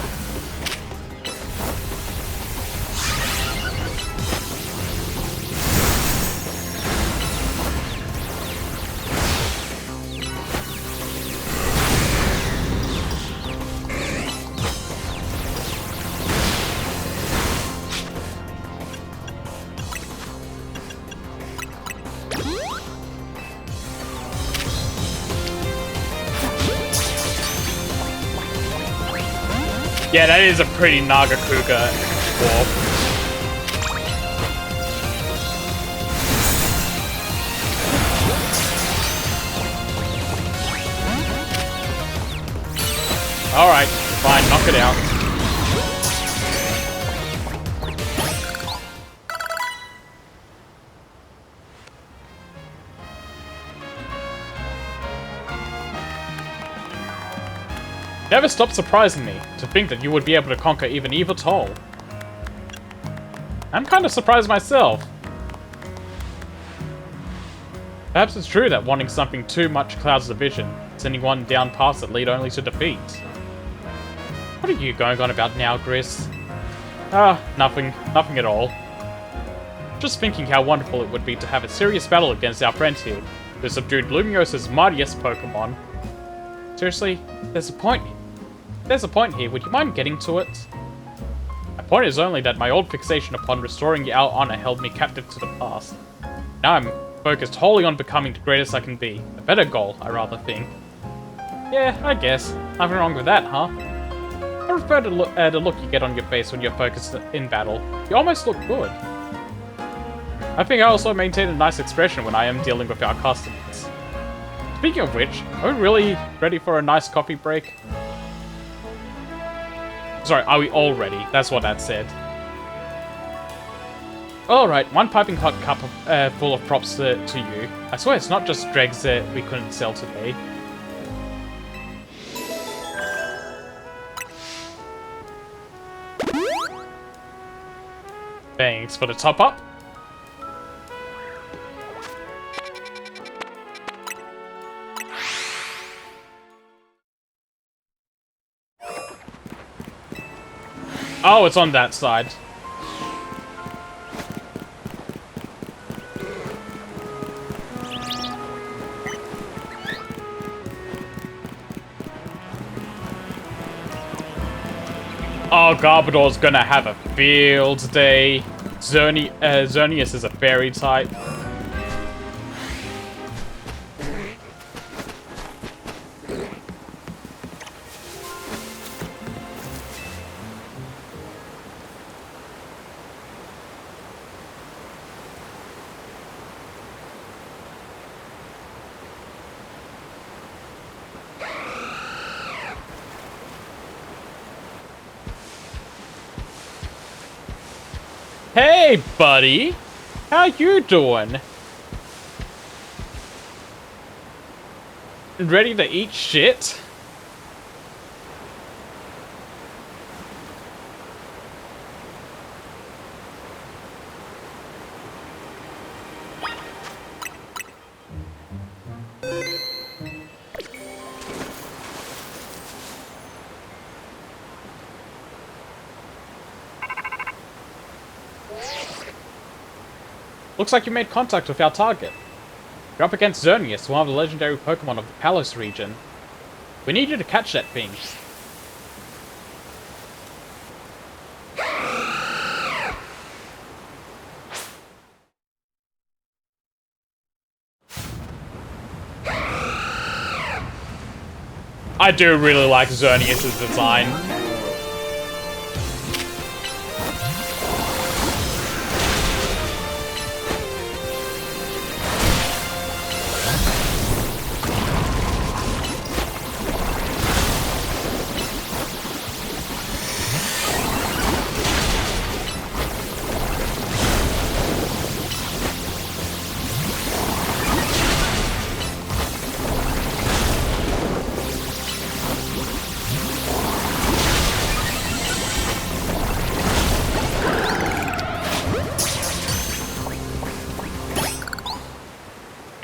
Yeah, that is a pretty Nagakuga warp. Alright, fine, knock it out. Never stopped surprising me to think that you would be able to conquer even Yveltal. I'm kind of surprised myself. Perhaps it's true that wanting something too much clouds the vision, sending one down paths that lead only to defeat. What are you going on about now, Gris? Ah, nothing at all. Just thinking how wonderful it would be to have a serious battle against our friend here, who subdued Lumiose's mightiest Pokemon. Seriously, there's a point here, would you mind getting to it? My point is only that my old fixation upon restoring our honor held me captive to the past. Now I'm focused wholly on becoming the greatest I can be. A better goal, I rather think. Yeah, I guess. Nothing wrong with that, huh? I prefer the look you get on your face when you're focused in battle. You almost look good. I think I also maintain a nice expression when I am dealing with our customers. Speaking of which, are we really ready for a nice coffee break? Sorry, are we all ready? That's what that said. Alright, one piping hot cup full of props to you. I swear it's not just dregs that we couldn't sell today. Thanks for the top up. Oh, it's on that side. Oh, Garbodor's gonna have a field day. Xerneas is a fairy type. Hey, buddy! How you doing? Ready to eat shit? Looks like you made contact with our target. You're up against Xerneas, one of the legendary Pokemon of the Palos region. We need you to catch that thing. I do really like Xerneas' design.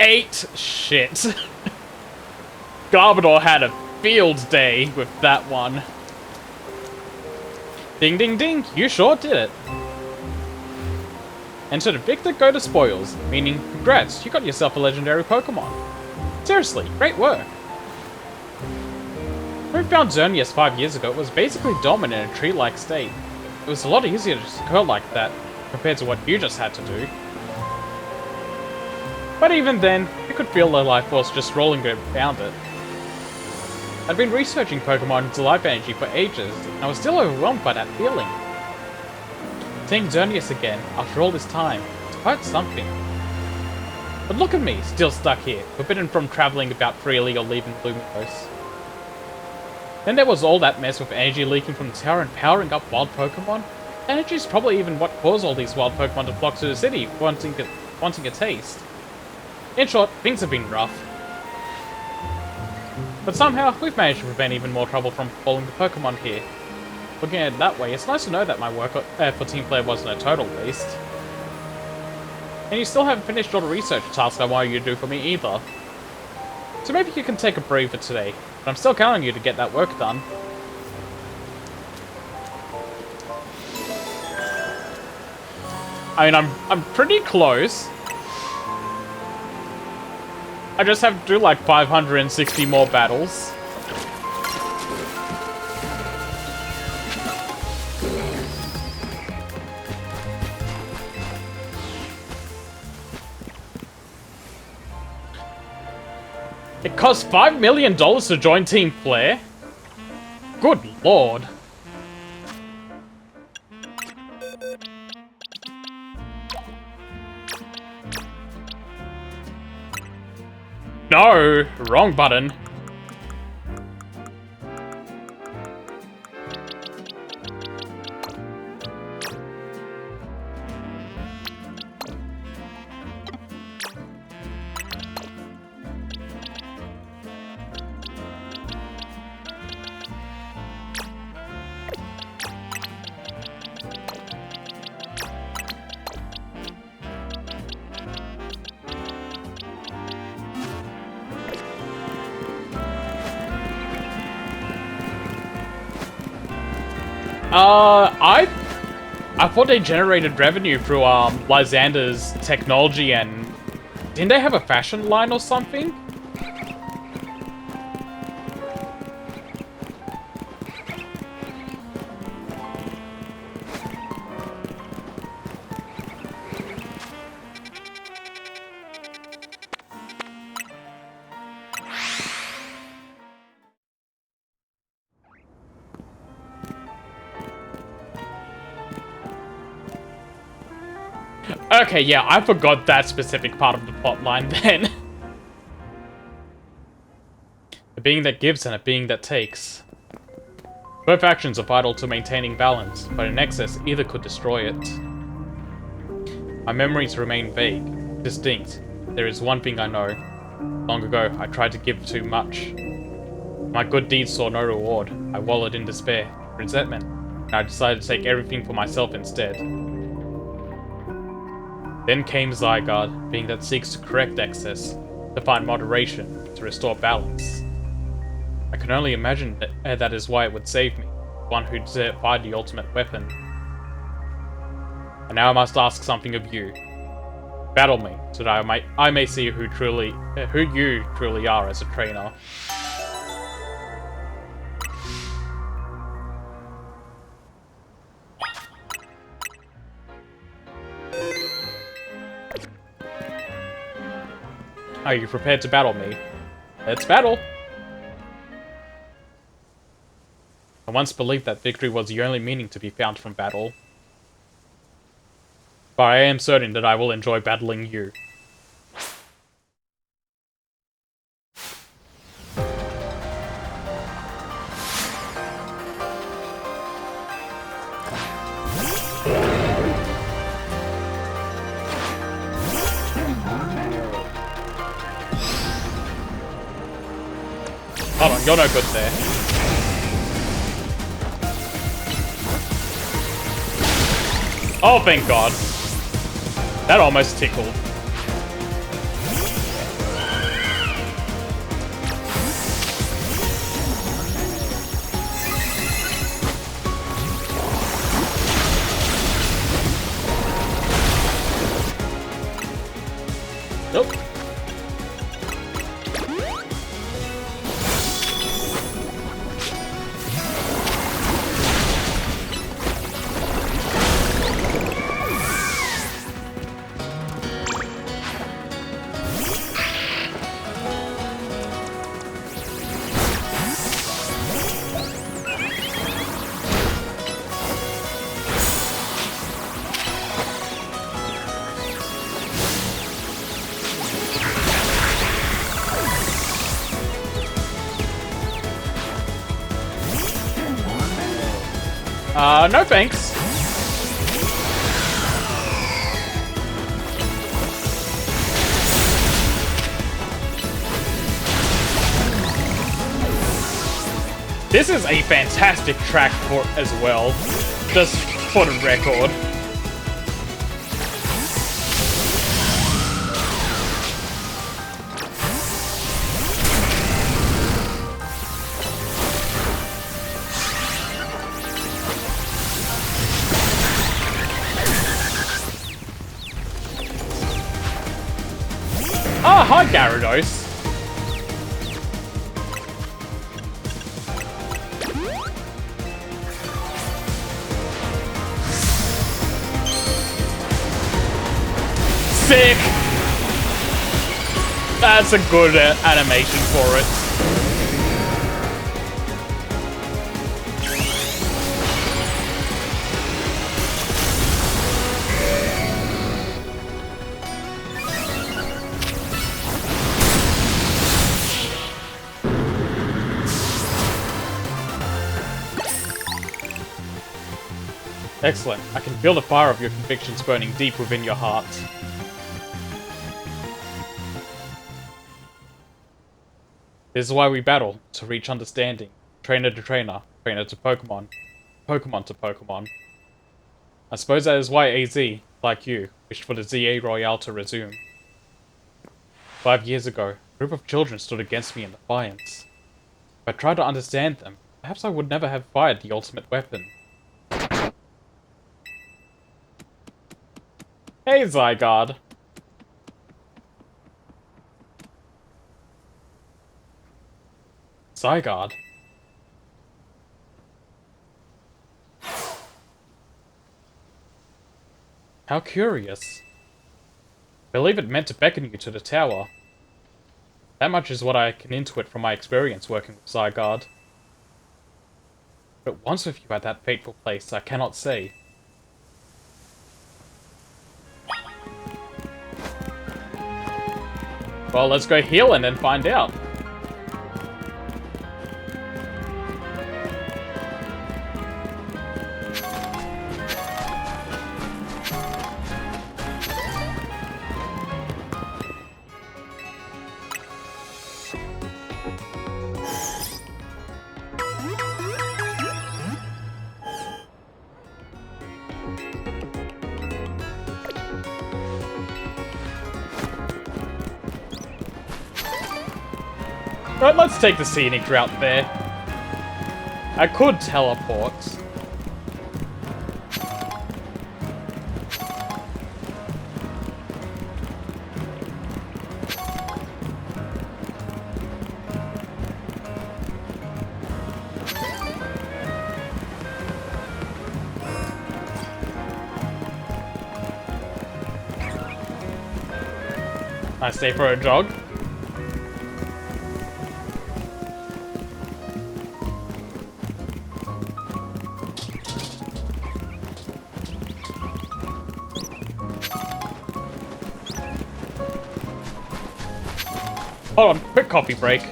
8 shit. Garbodor had a field day with that one. Ding ding ding, you sure did it. And should Victor go to spoils, meaning congrats, you got yourself a legendary Pokemon. Seriously, great work. When we found Xerneas 5 years ago, it was basically dormant in a tree-like state. It was a lot easier to just go like that, compared to what you just had to do. But even then, you could feel the life force just rolling around it. I'd been researching Pokemon's life energy for ages, and I was still overwhelmed by that feeling. Seeing Xerneas again, after all this time, it's quite something. But look at me, still stuck here, forbidden from travelling about freely or leaving Lumiose. Then there was all that mess with energy leaking from the tower and powering up wild Pokemon. Energy is probably even what caused all these wild Pokemon to flock to the city, wanting a taste. In short, things have been rough. But somehow, we've managed to prevent even more trouble from falling to Pokemon here. Looking at it that way, it's nice to know that my work for Team Player wasn't a total waste. And you still haven't finished all the research tasks I wanted you to do for me either. So maybe you can take a breather today, but I'm still counting on you to get that work done. I mean, I'm pretty close. I just have to do like 560 more battles. It costs $5 million to join Team Flare? Good lord. No, wrong button. I thought they generated revenue through Lysander's technology, and didn't they have a fashion line or something? Okay, yeah, I forgot that specific part of the plotline then. A being that gives and a being that takes. Both actions are vital to maintaining balance, but in excess, either could destroy it. My memories remain vague, distinct. There is one thing I know. Long ago, I tried to give too much. My good deeds saw no reward. I wallowed in despair, resentment, and I decided to take everything for myself instead. Then came Zygarde, being that seeks to correct excess, to find moderation, to restore balance. I can only imagine that is why it would save me, one who defied the ultimate weapon. And now I must ask something of you. Battle me, so that I may see who you truly are as a trainer. Are you prepared to battle me? Let's battle! I once believed that victory was the only meaning to be found from battle. But I am certain that I will enjoy battling you. Hold on, you're no good there. Oh, thank God. That almost tickled. Nope. No thanks. This is a fantastic track as well, just for the record. Ah, hi Gyarados. Sick! That's a good animation for it. Excellent. I can feel the fire of your convictions burning deep within your heart. This is why we battle, to reach understanding. Trainer to trainer, trainer to Pokemon, Pokemon to Pokemon. I suppose that is why AZ, like you, wished for the ZA Royale to resume. 5 years ago, a group of children stood against me in defiance. If I tried to understand them, perhaps I would never have fired the ultimate weapon. Hey, Zygarde. Zygarde. How curious. I believe it meant to beckon you to the tower. That much is what I can intuit from my experience working with Zygarde. But once with you at that fateful place, I cannot say. Well, let's go heal and then find out. Right, let's take the scenic route there. I could teleport. I stay for a jog. Hold on, quick coffee break.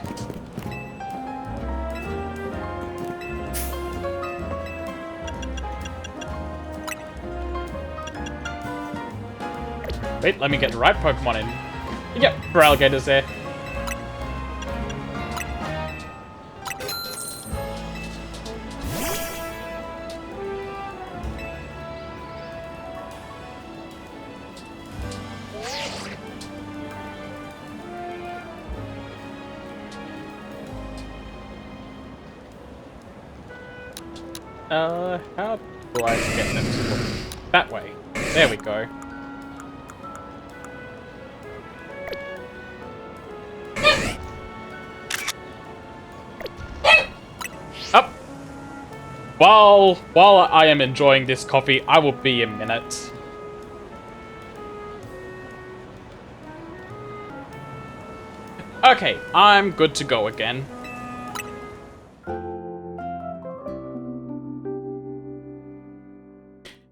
Wait, let me get the right Pokemon in. Yep, for alligators there. How do I get them to look? That way. There we go. Up! While I am enjoying this coffee, I will be a minute. Okay, I'm good to go again.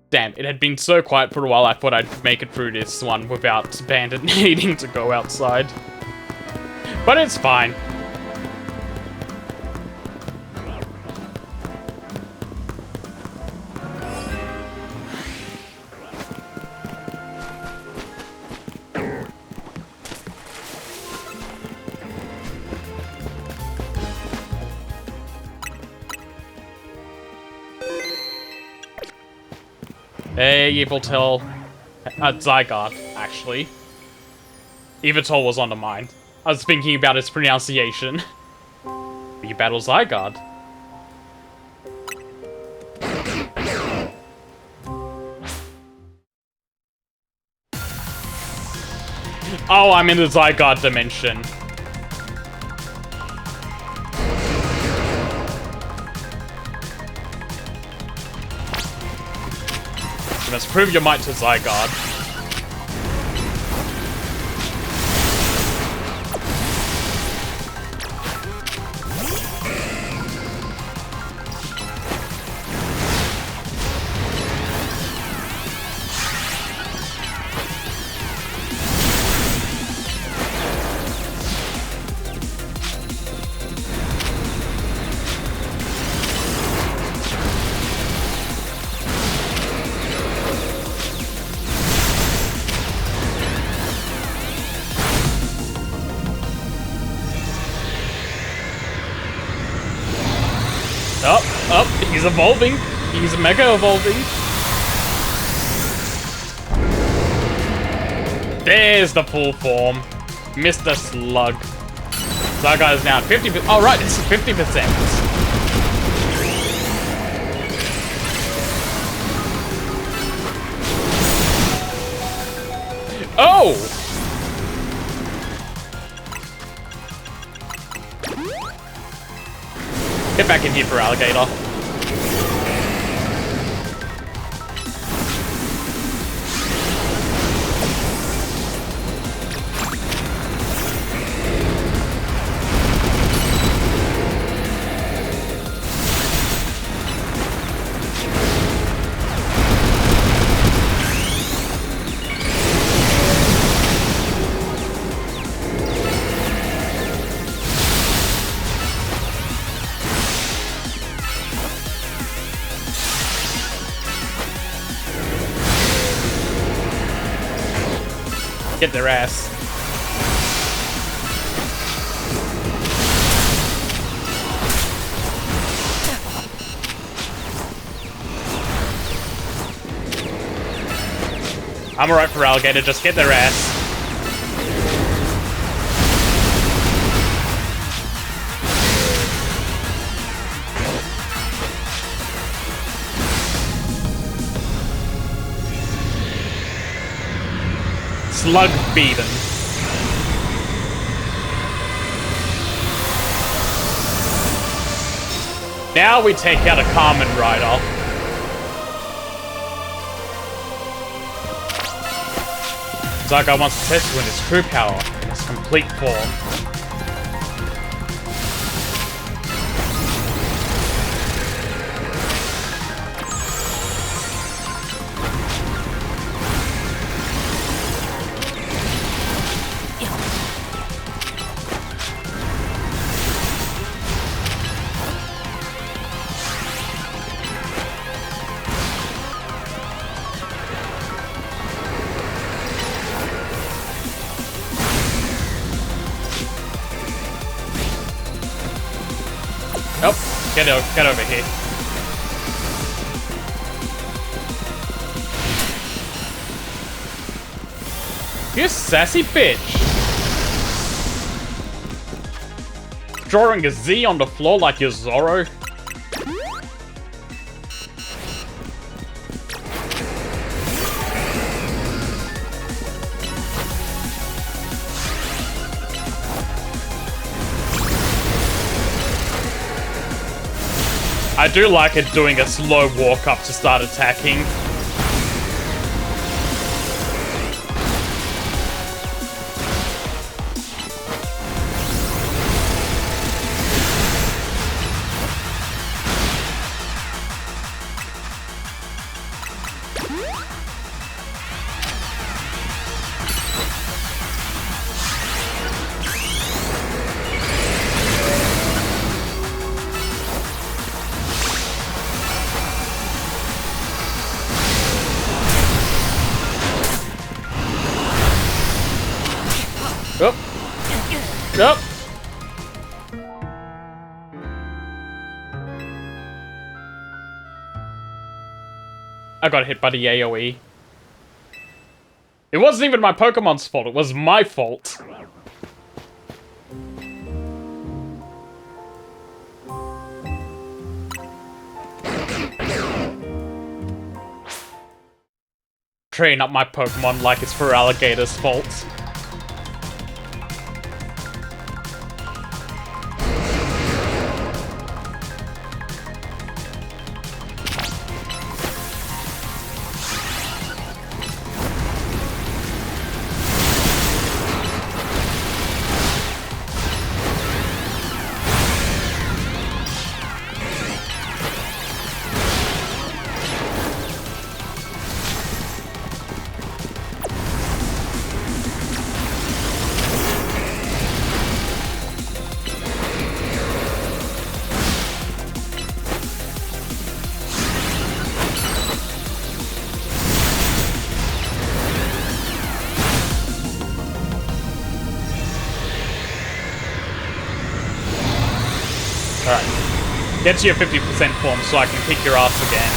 Damn, it had been so quiet for a while I thought I'd make it through this one without Bandit needing to go outside. But it's fine. Hey, Yveltal. Zygarde, actually. Yveltal was on the mind. I was thinking about its pronunciation. You battle Zygarde. Oh, I'm in the Zygarde dimension. You must prove your might to Zygarde. Up, he's evolving. He's mega evolving. There's the full form. Mr. Slug. Zygarde is now at 50%. Oh, right, it's 50%. Oh! Get back in here for alligator. Get their ass. I'm alright for alligator, just get their ass. Slug beaten. Now we take out a Kamen Rider. Zaga wants to test when its true power in its complete form. Nope. Get over here. You sassy bitch. Drawing a Z on the floor like you're Zorro. I do like it doing a slow walk up to start attacking. Up. Up. I got hit by the AoE. It wasn't even my Pokemon's fault, it was my fault. Train up my Pokemon like it's for Alligator's fault. Alright. Get to your 50% form so I can kick your ass again.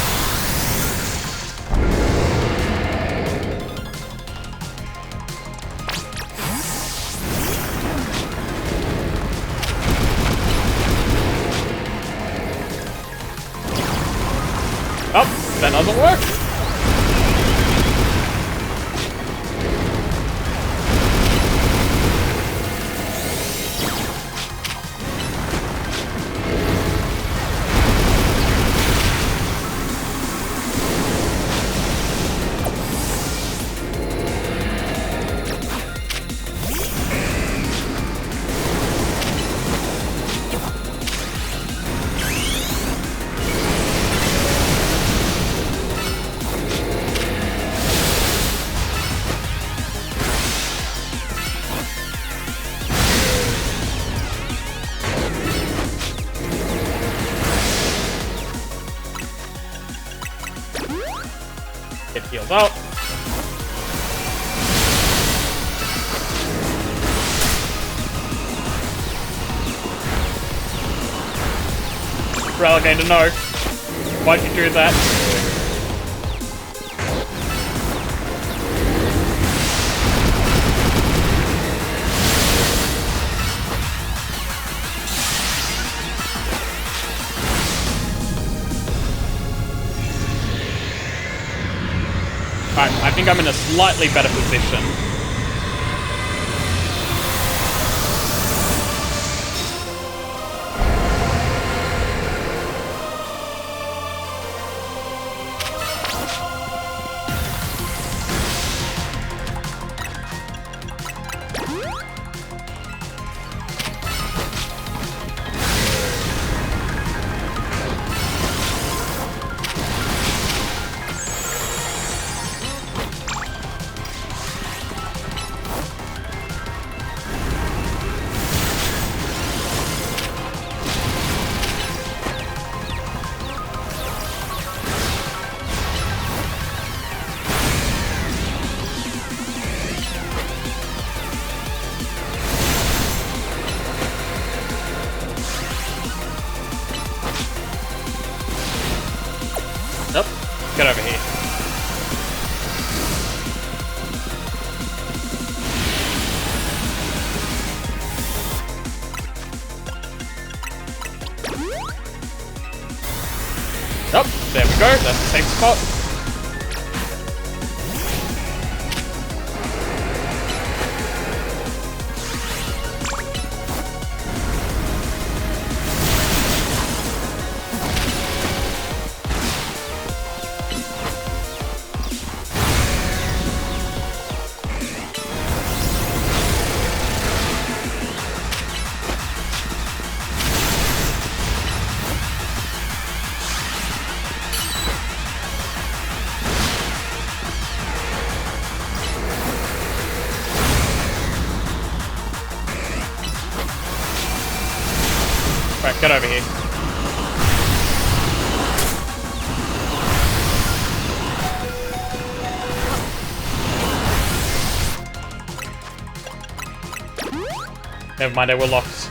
Oh, that doesn't work. Get healed up. Relegator, no. Why'd you do that? Alright, I think I'm in a slightly better position. Nope. Get over here. Nope. There we go. That's the safe spot. Right, get over here. Never mind, they were locked.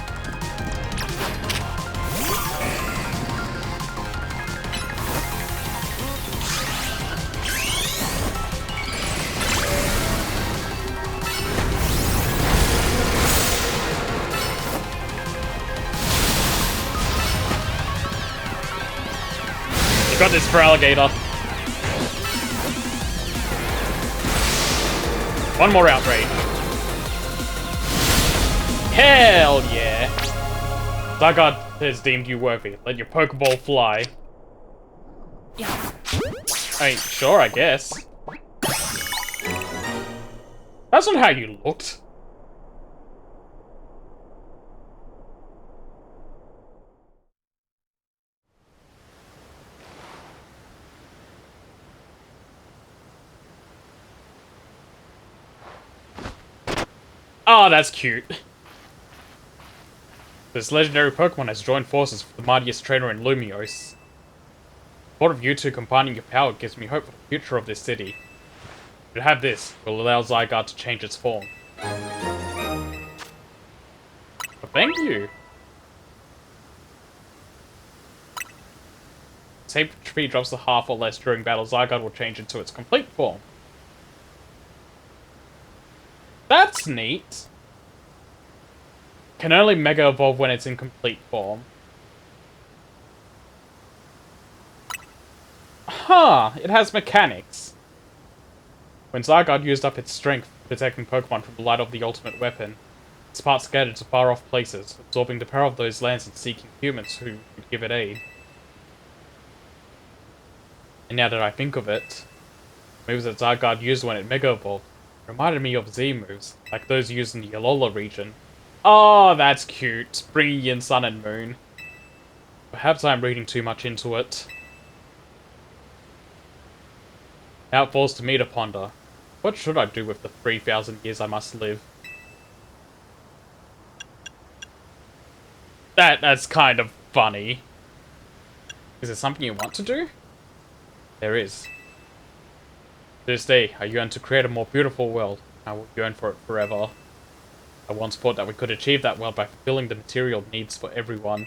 Got this for alligator. One more outrage. Hell yeah! Zygarde has deemed you worthy. Let your Pokeball fly. I mean, sure, I guess. That's not how you looked. Oh, that's cute. This legendary Pokemon has joined forces with the mightiest trainer in Lumiose. The thought of you two combining your power gives me hope for the future of this city. But have this, it will allow Zygarde to change its form. Well, thank you. Same HP drops to half or less during battle, Zygarde will change into its complete form. That's neat. Can only Mega Evolve when it's in complete form. Huh, it has mechanics. When Zygarde used up its strength protecting Pokemon from the light of the ultimate weapon, its parts scattered to far-off places, absorbing the power of those lands and seeking humans who would give it aid. And now that I think of it, moves that Zygarde used when it Mega Evolved reminded me of Z moves, like those used in the Alola region. Oh, that's cute. Bringing in Sun and Moon. Perhaps I'm reading too much into it. Now it falls to me to ponder. What should I do with the 3,000 years I must live? That's kind of funny. Is there something you want to do? There is. this day, I yearn to create a more beautiful world. I will yearn for it forever. I once thought that we could achieve that world by fulfilling the material needs for everyone.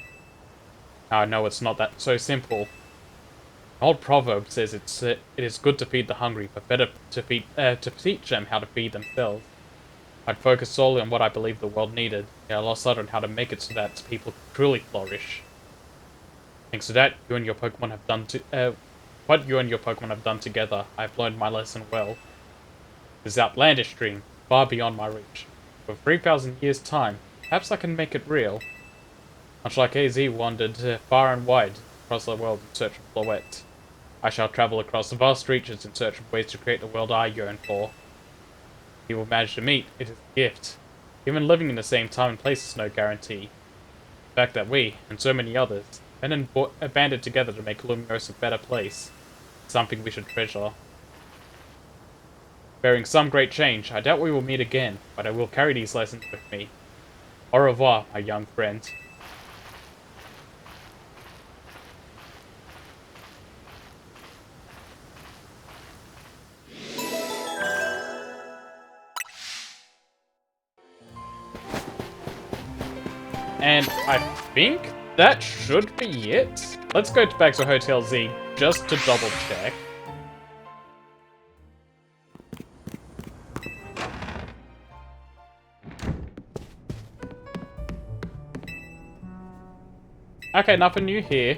Now I know it's not that so simple. An old proverb says it is good to feed the hungry, but better to teach them how to feed themselves. I'd focused solely on what I believed the world needed, yet I lost sight on how to make it so that its people could truly flourish. Thanks to that, you and your Pokemon have done what you and your Pokemon have done together, I've learned my lesson well. This outlandish dream, far beyond my reach. For 3,000 years' time, perhaps I can make it real. Much like AZ wandered far and wide across the world in search of Floette, I shall travel across vast reaches in search of ways to create the world I yearn for. If we will manage to meet, it is a gift. Even living in the same time and place is no guarantee. The fact that we, and so many others, banded together to make Lumiose a better place is something we should treasure. Bearing some great change, I doubt we will meet again, but I will carry these lessons with me. Au revoir, my young friend. And I think that should be it. Let's go back to Hotel Z just to double check. Okay, nothing new here.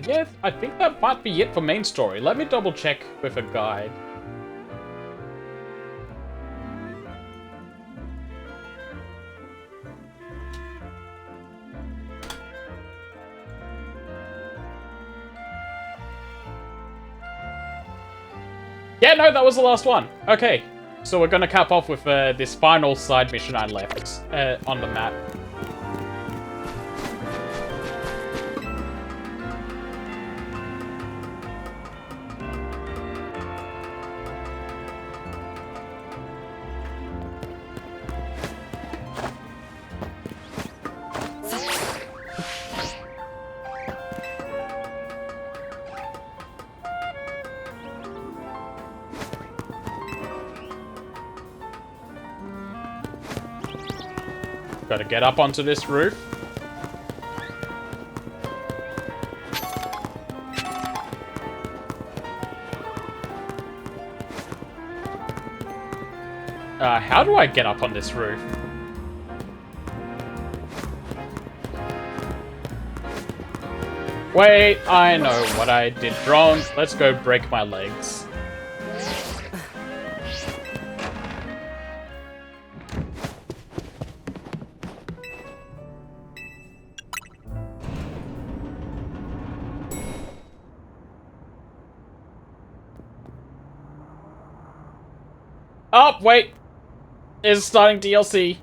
Yeah, I think that might be it for main story. Let me double check with a guide. Yeah, no, that was the last one. Okay, so we're gonna cap off with this final side mission I left on the map. Gotta get up onto this roof. How do I get up on this roof? Wait, I know what I did wrong. Let's go break my legs. Oh, wait. It's starting DLC.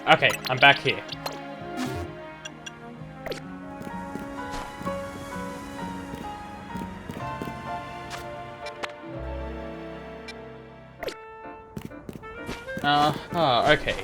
Okay, I'm back here. Okay.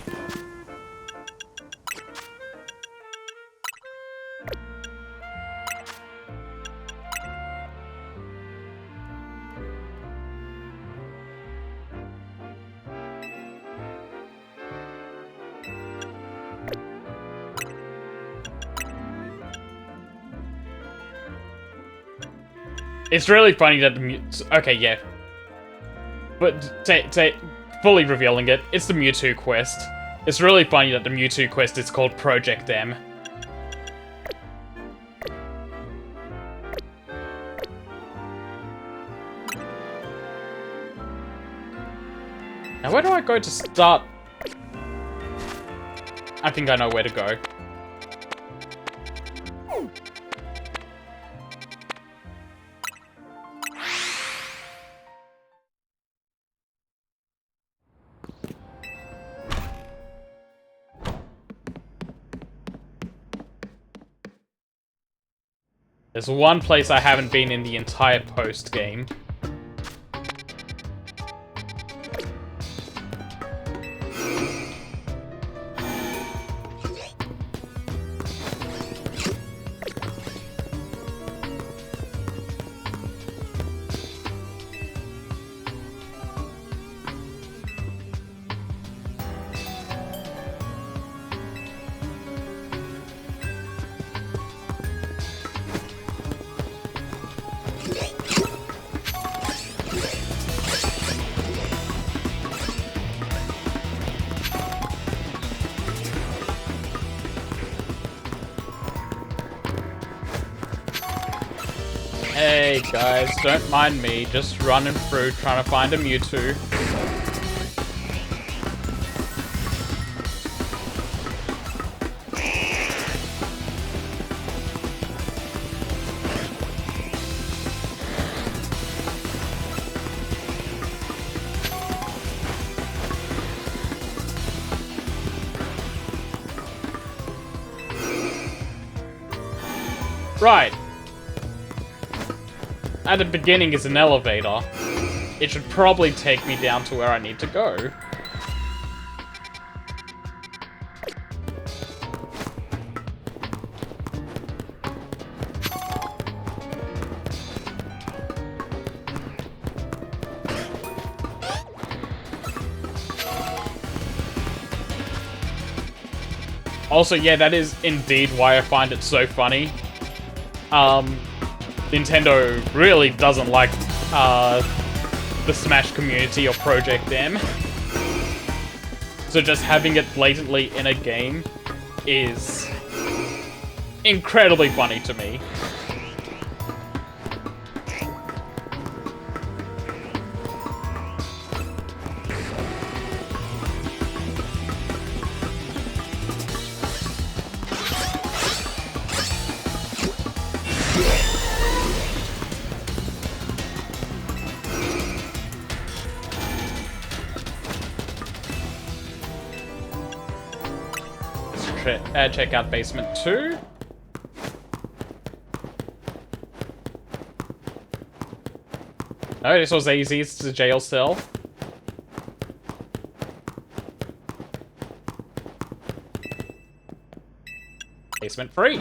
It's really funny that the okay, yeah. But fully revealing it, it's the Mewtwo quest. It's really funny that the Mewtwo quest is called Project M. Now, where do I go to start? I think I know where to go. There's one place I haven't been in the entire post game. Hey guys, don't mind me, just running through trying to find a Mewtwo. Right. At the beginning is an elevator. It should probably take me down to where I need to go. Also, yeah, that is indeed why I find it so funny. Nintendo really doesn't like the Smash community or Project M. So just having it blatantly in a game is incredibly funny to me. Check out Basement 2. Oh, this was easy. It's a jail cell. Basement 3.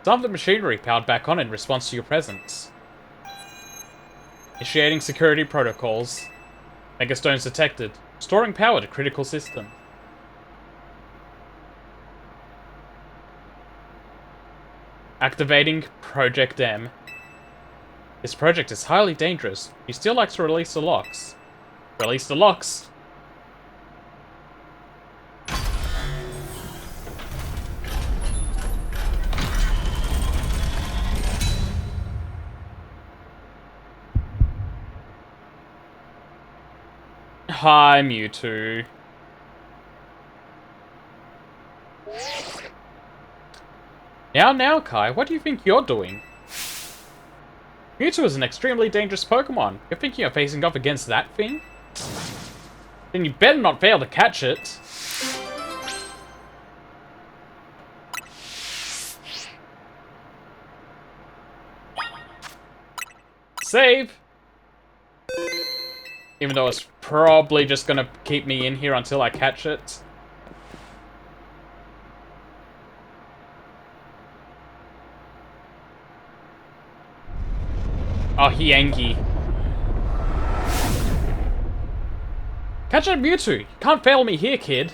Some of the machinery powered back on in response to your presence. Initiating security protocols. Megastones detected. Storing power to critical system. Activating Project M. This project is highly dangerous. You still like to release the locks. Release the locks. Hi, Mewtwo. Now, Kai, what do you think you're doing? Mewtwo is an extremely dangerous Pokemon. You're thinking of facing off against that thing? Then you better not fail to catch it. Save! Even though it's probably just gonna keep me in here until I catch it. Oh, Hiangi. Catch a Mewtwo! You can't fail me here, kid.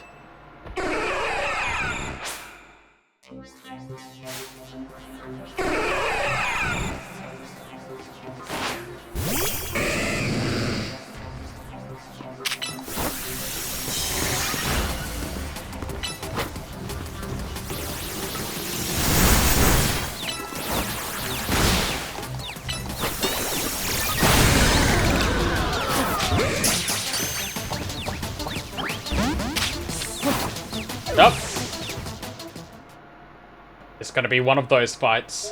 It's gonna be one of those fights.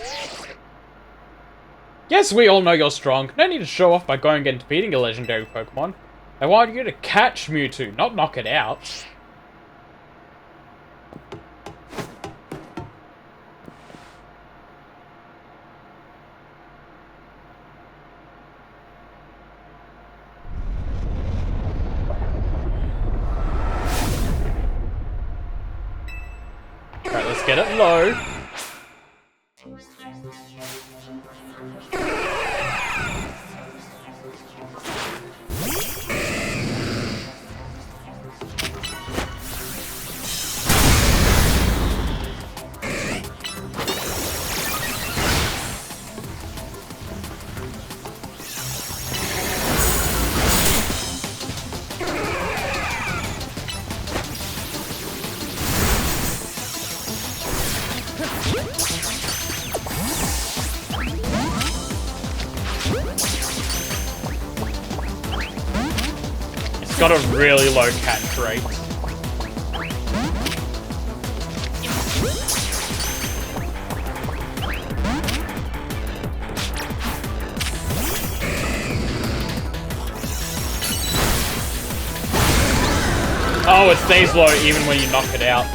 Yes, we all know you're strong. No need to show off by going and defeating a legendary Pokemon. I want you to catch Mewtwo, not knock it out. Alright, let's get it low. It's got a really low catch rate. Oh, it stays low even when you knock it out.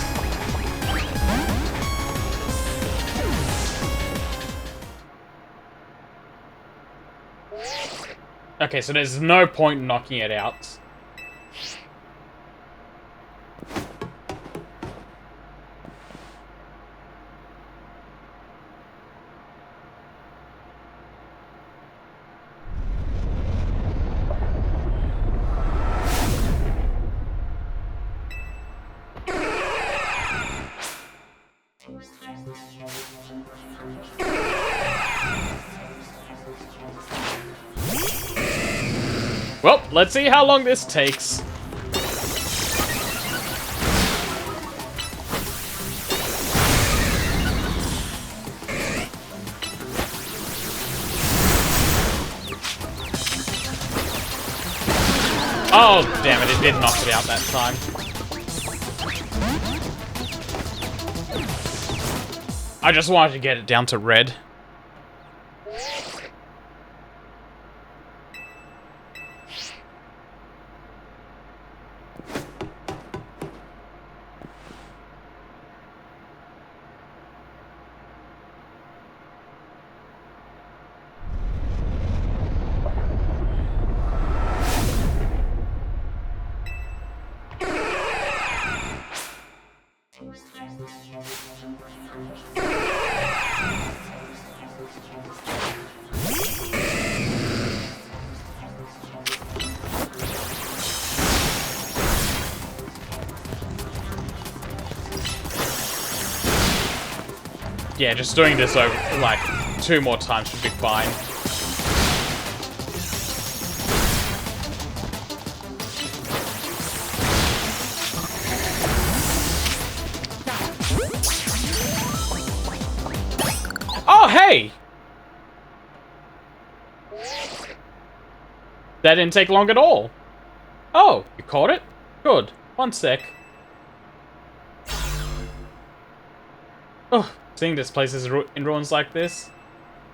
Okay, so there's no point in knocking it out. Well, let's see how long this takes. Oh, damn it did knock it out that time. I just wanted to get it down to red. Yeah, just doing this over, like, 2 more times should be fine. Oh, hey! That didn't take long at all. Oh, you caught it? Good. 1 sec. Oh. Seeing this place is in ruins like this,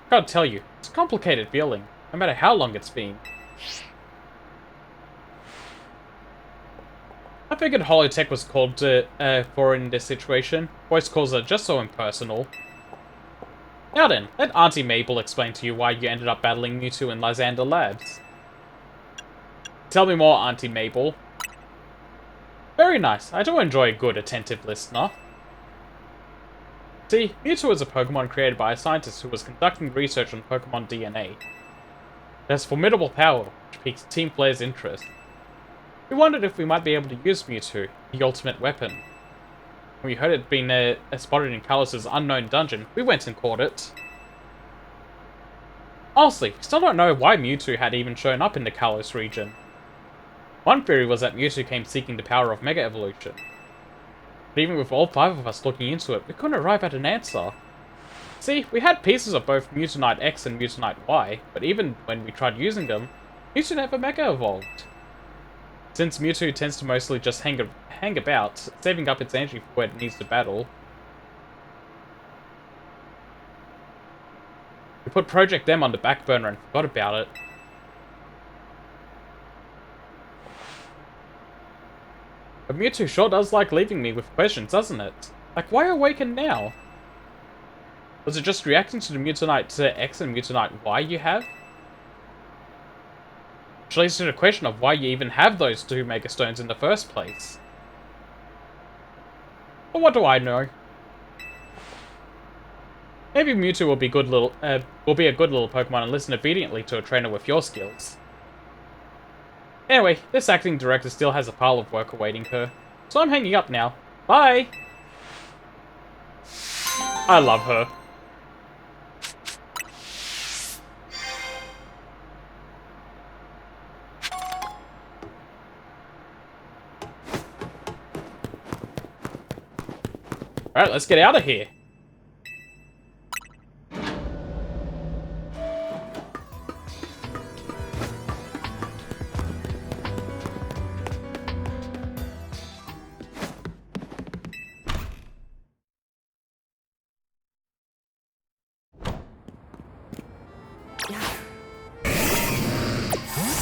I gotta tell you, it's a complicated feeling, no matter how long it's been. I figured Holotech was called for in this situation. Voice calls are just so impersonal. Now then, let Auntie Mabel explain to you why you ended up battling Mewtwo in Lysander Labs. Tell me more, Auntie Mabel. Very nice, I do enjoy a good, attentive listener. See, Mewtwo is a Pokemon created by a scientist who was conducting research on Pokemon DNA. It has formidable power, which piques team players' interest. We wondered if we might be able to use Mewtwo, the ultimate weapon. When we heard it had been spotted in Kalos' unknown dungeon, we went and caught it. Honestly, we still don't know why Mewtwo had even shown up in the Kalos region. One theory was that Mewtwo came seeking the power of Mega Evolution. But even with all 5 of us looking into it, we couldn't arrive at an answer. See, we had pieces of both Mutanite X and Mutanite Y, but even when we tried using them, Mewtwo never Mega Evolved. Since Mewtwo tends to mostly just hang about, saving up its energy for when it needs to battle, We put Project M on the back burner and forgot about it. But Mewtwo sure does like leaving me with questions, doesn't it? Like, why awaken now? Was it just reacting to the Mewtwonite X and Mewtwonite Y you have? Which leads to the question of why you even have those two Mega Stones in the first place. But what do I know? Maybe Mewtwo will be a good little Pokemon and listen obediently to a trainer with your skills. Anyway, this acting director still has a pile of work awaiting her, so I'm hanging up now. Bye! I love her. Alright, let's get out of here.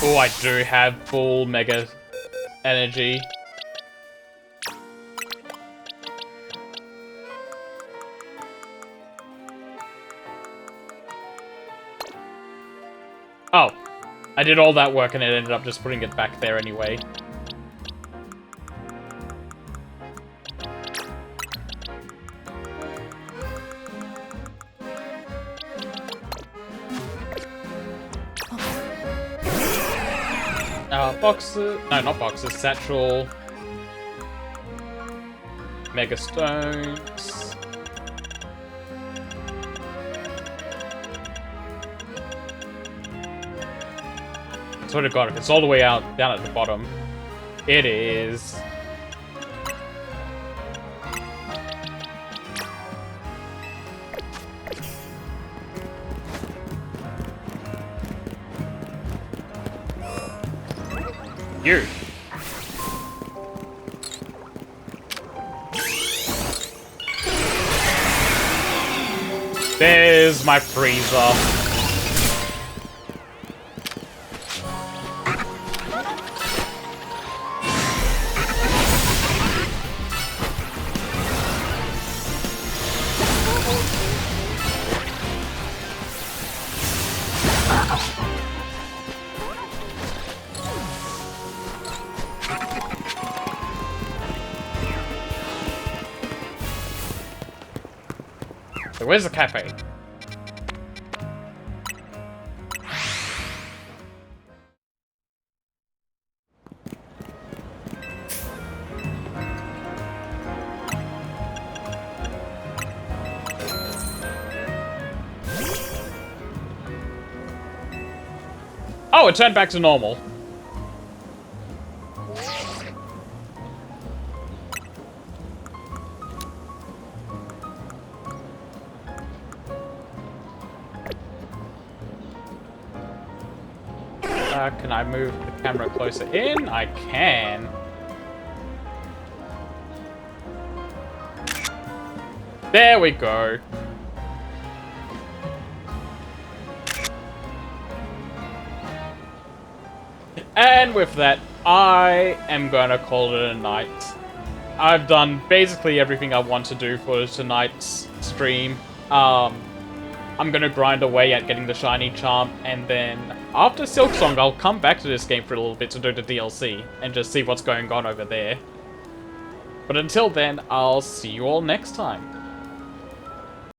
Oh, I do have full Mega Energy. Oh, I did all that work and it ended up just putting it back there anyway. Boxes, no, not boxes, satchel, Mega Stones. Sort of got it. It's all the way out, down at the bottom. It is. You. There's my freezer. So where's the cafe? Oh, it turned back to normal. Can I move the camera closer in? I can. There we go. And with that, I am gonna call it a night. I've done basically everything I want to do for tonight's stream. I'm gonna grind away at getting the shiny charm, and then after Silksong, I'll come back to this game for a little bit to do the DLC and just see what's going on over there. But until then, I'll see you all next time.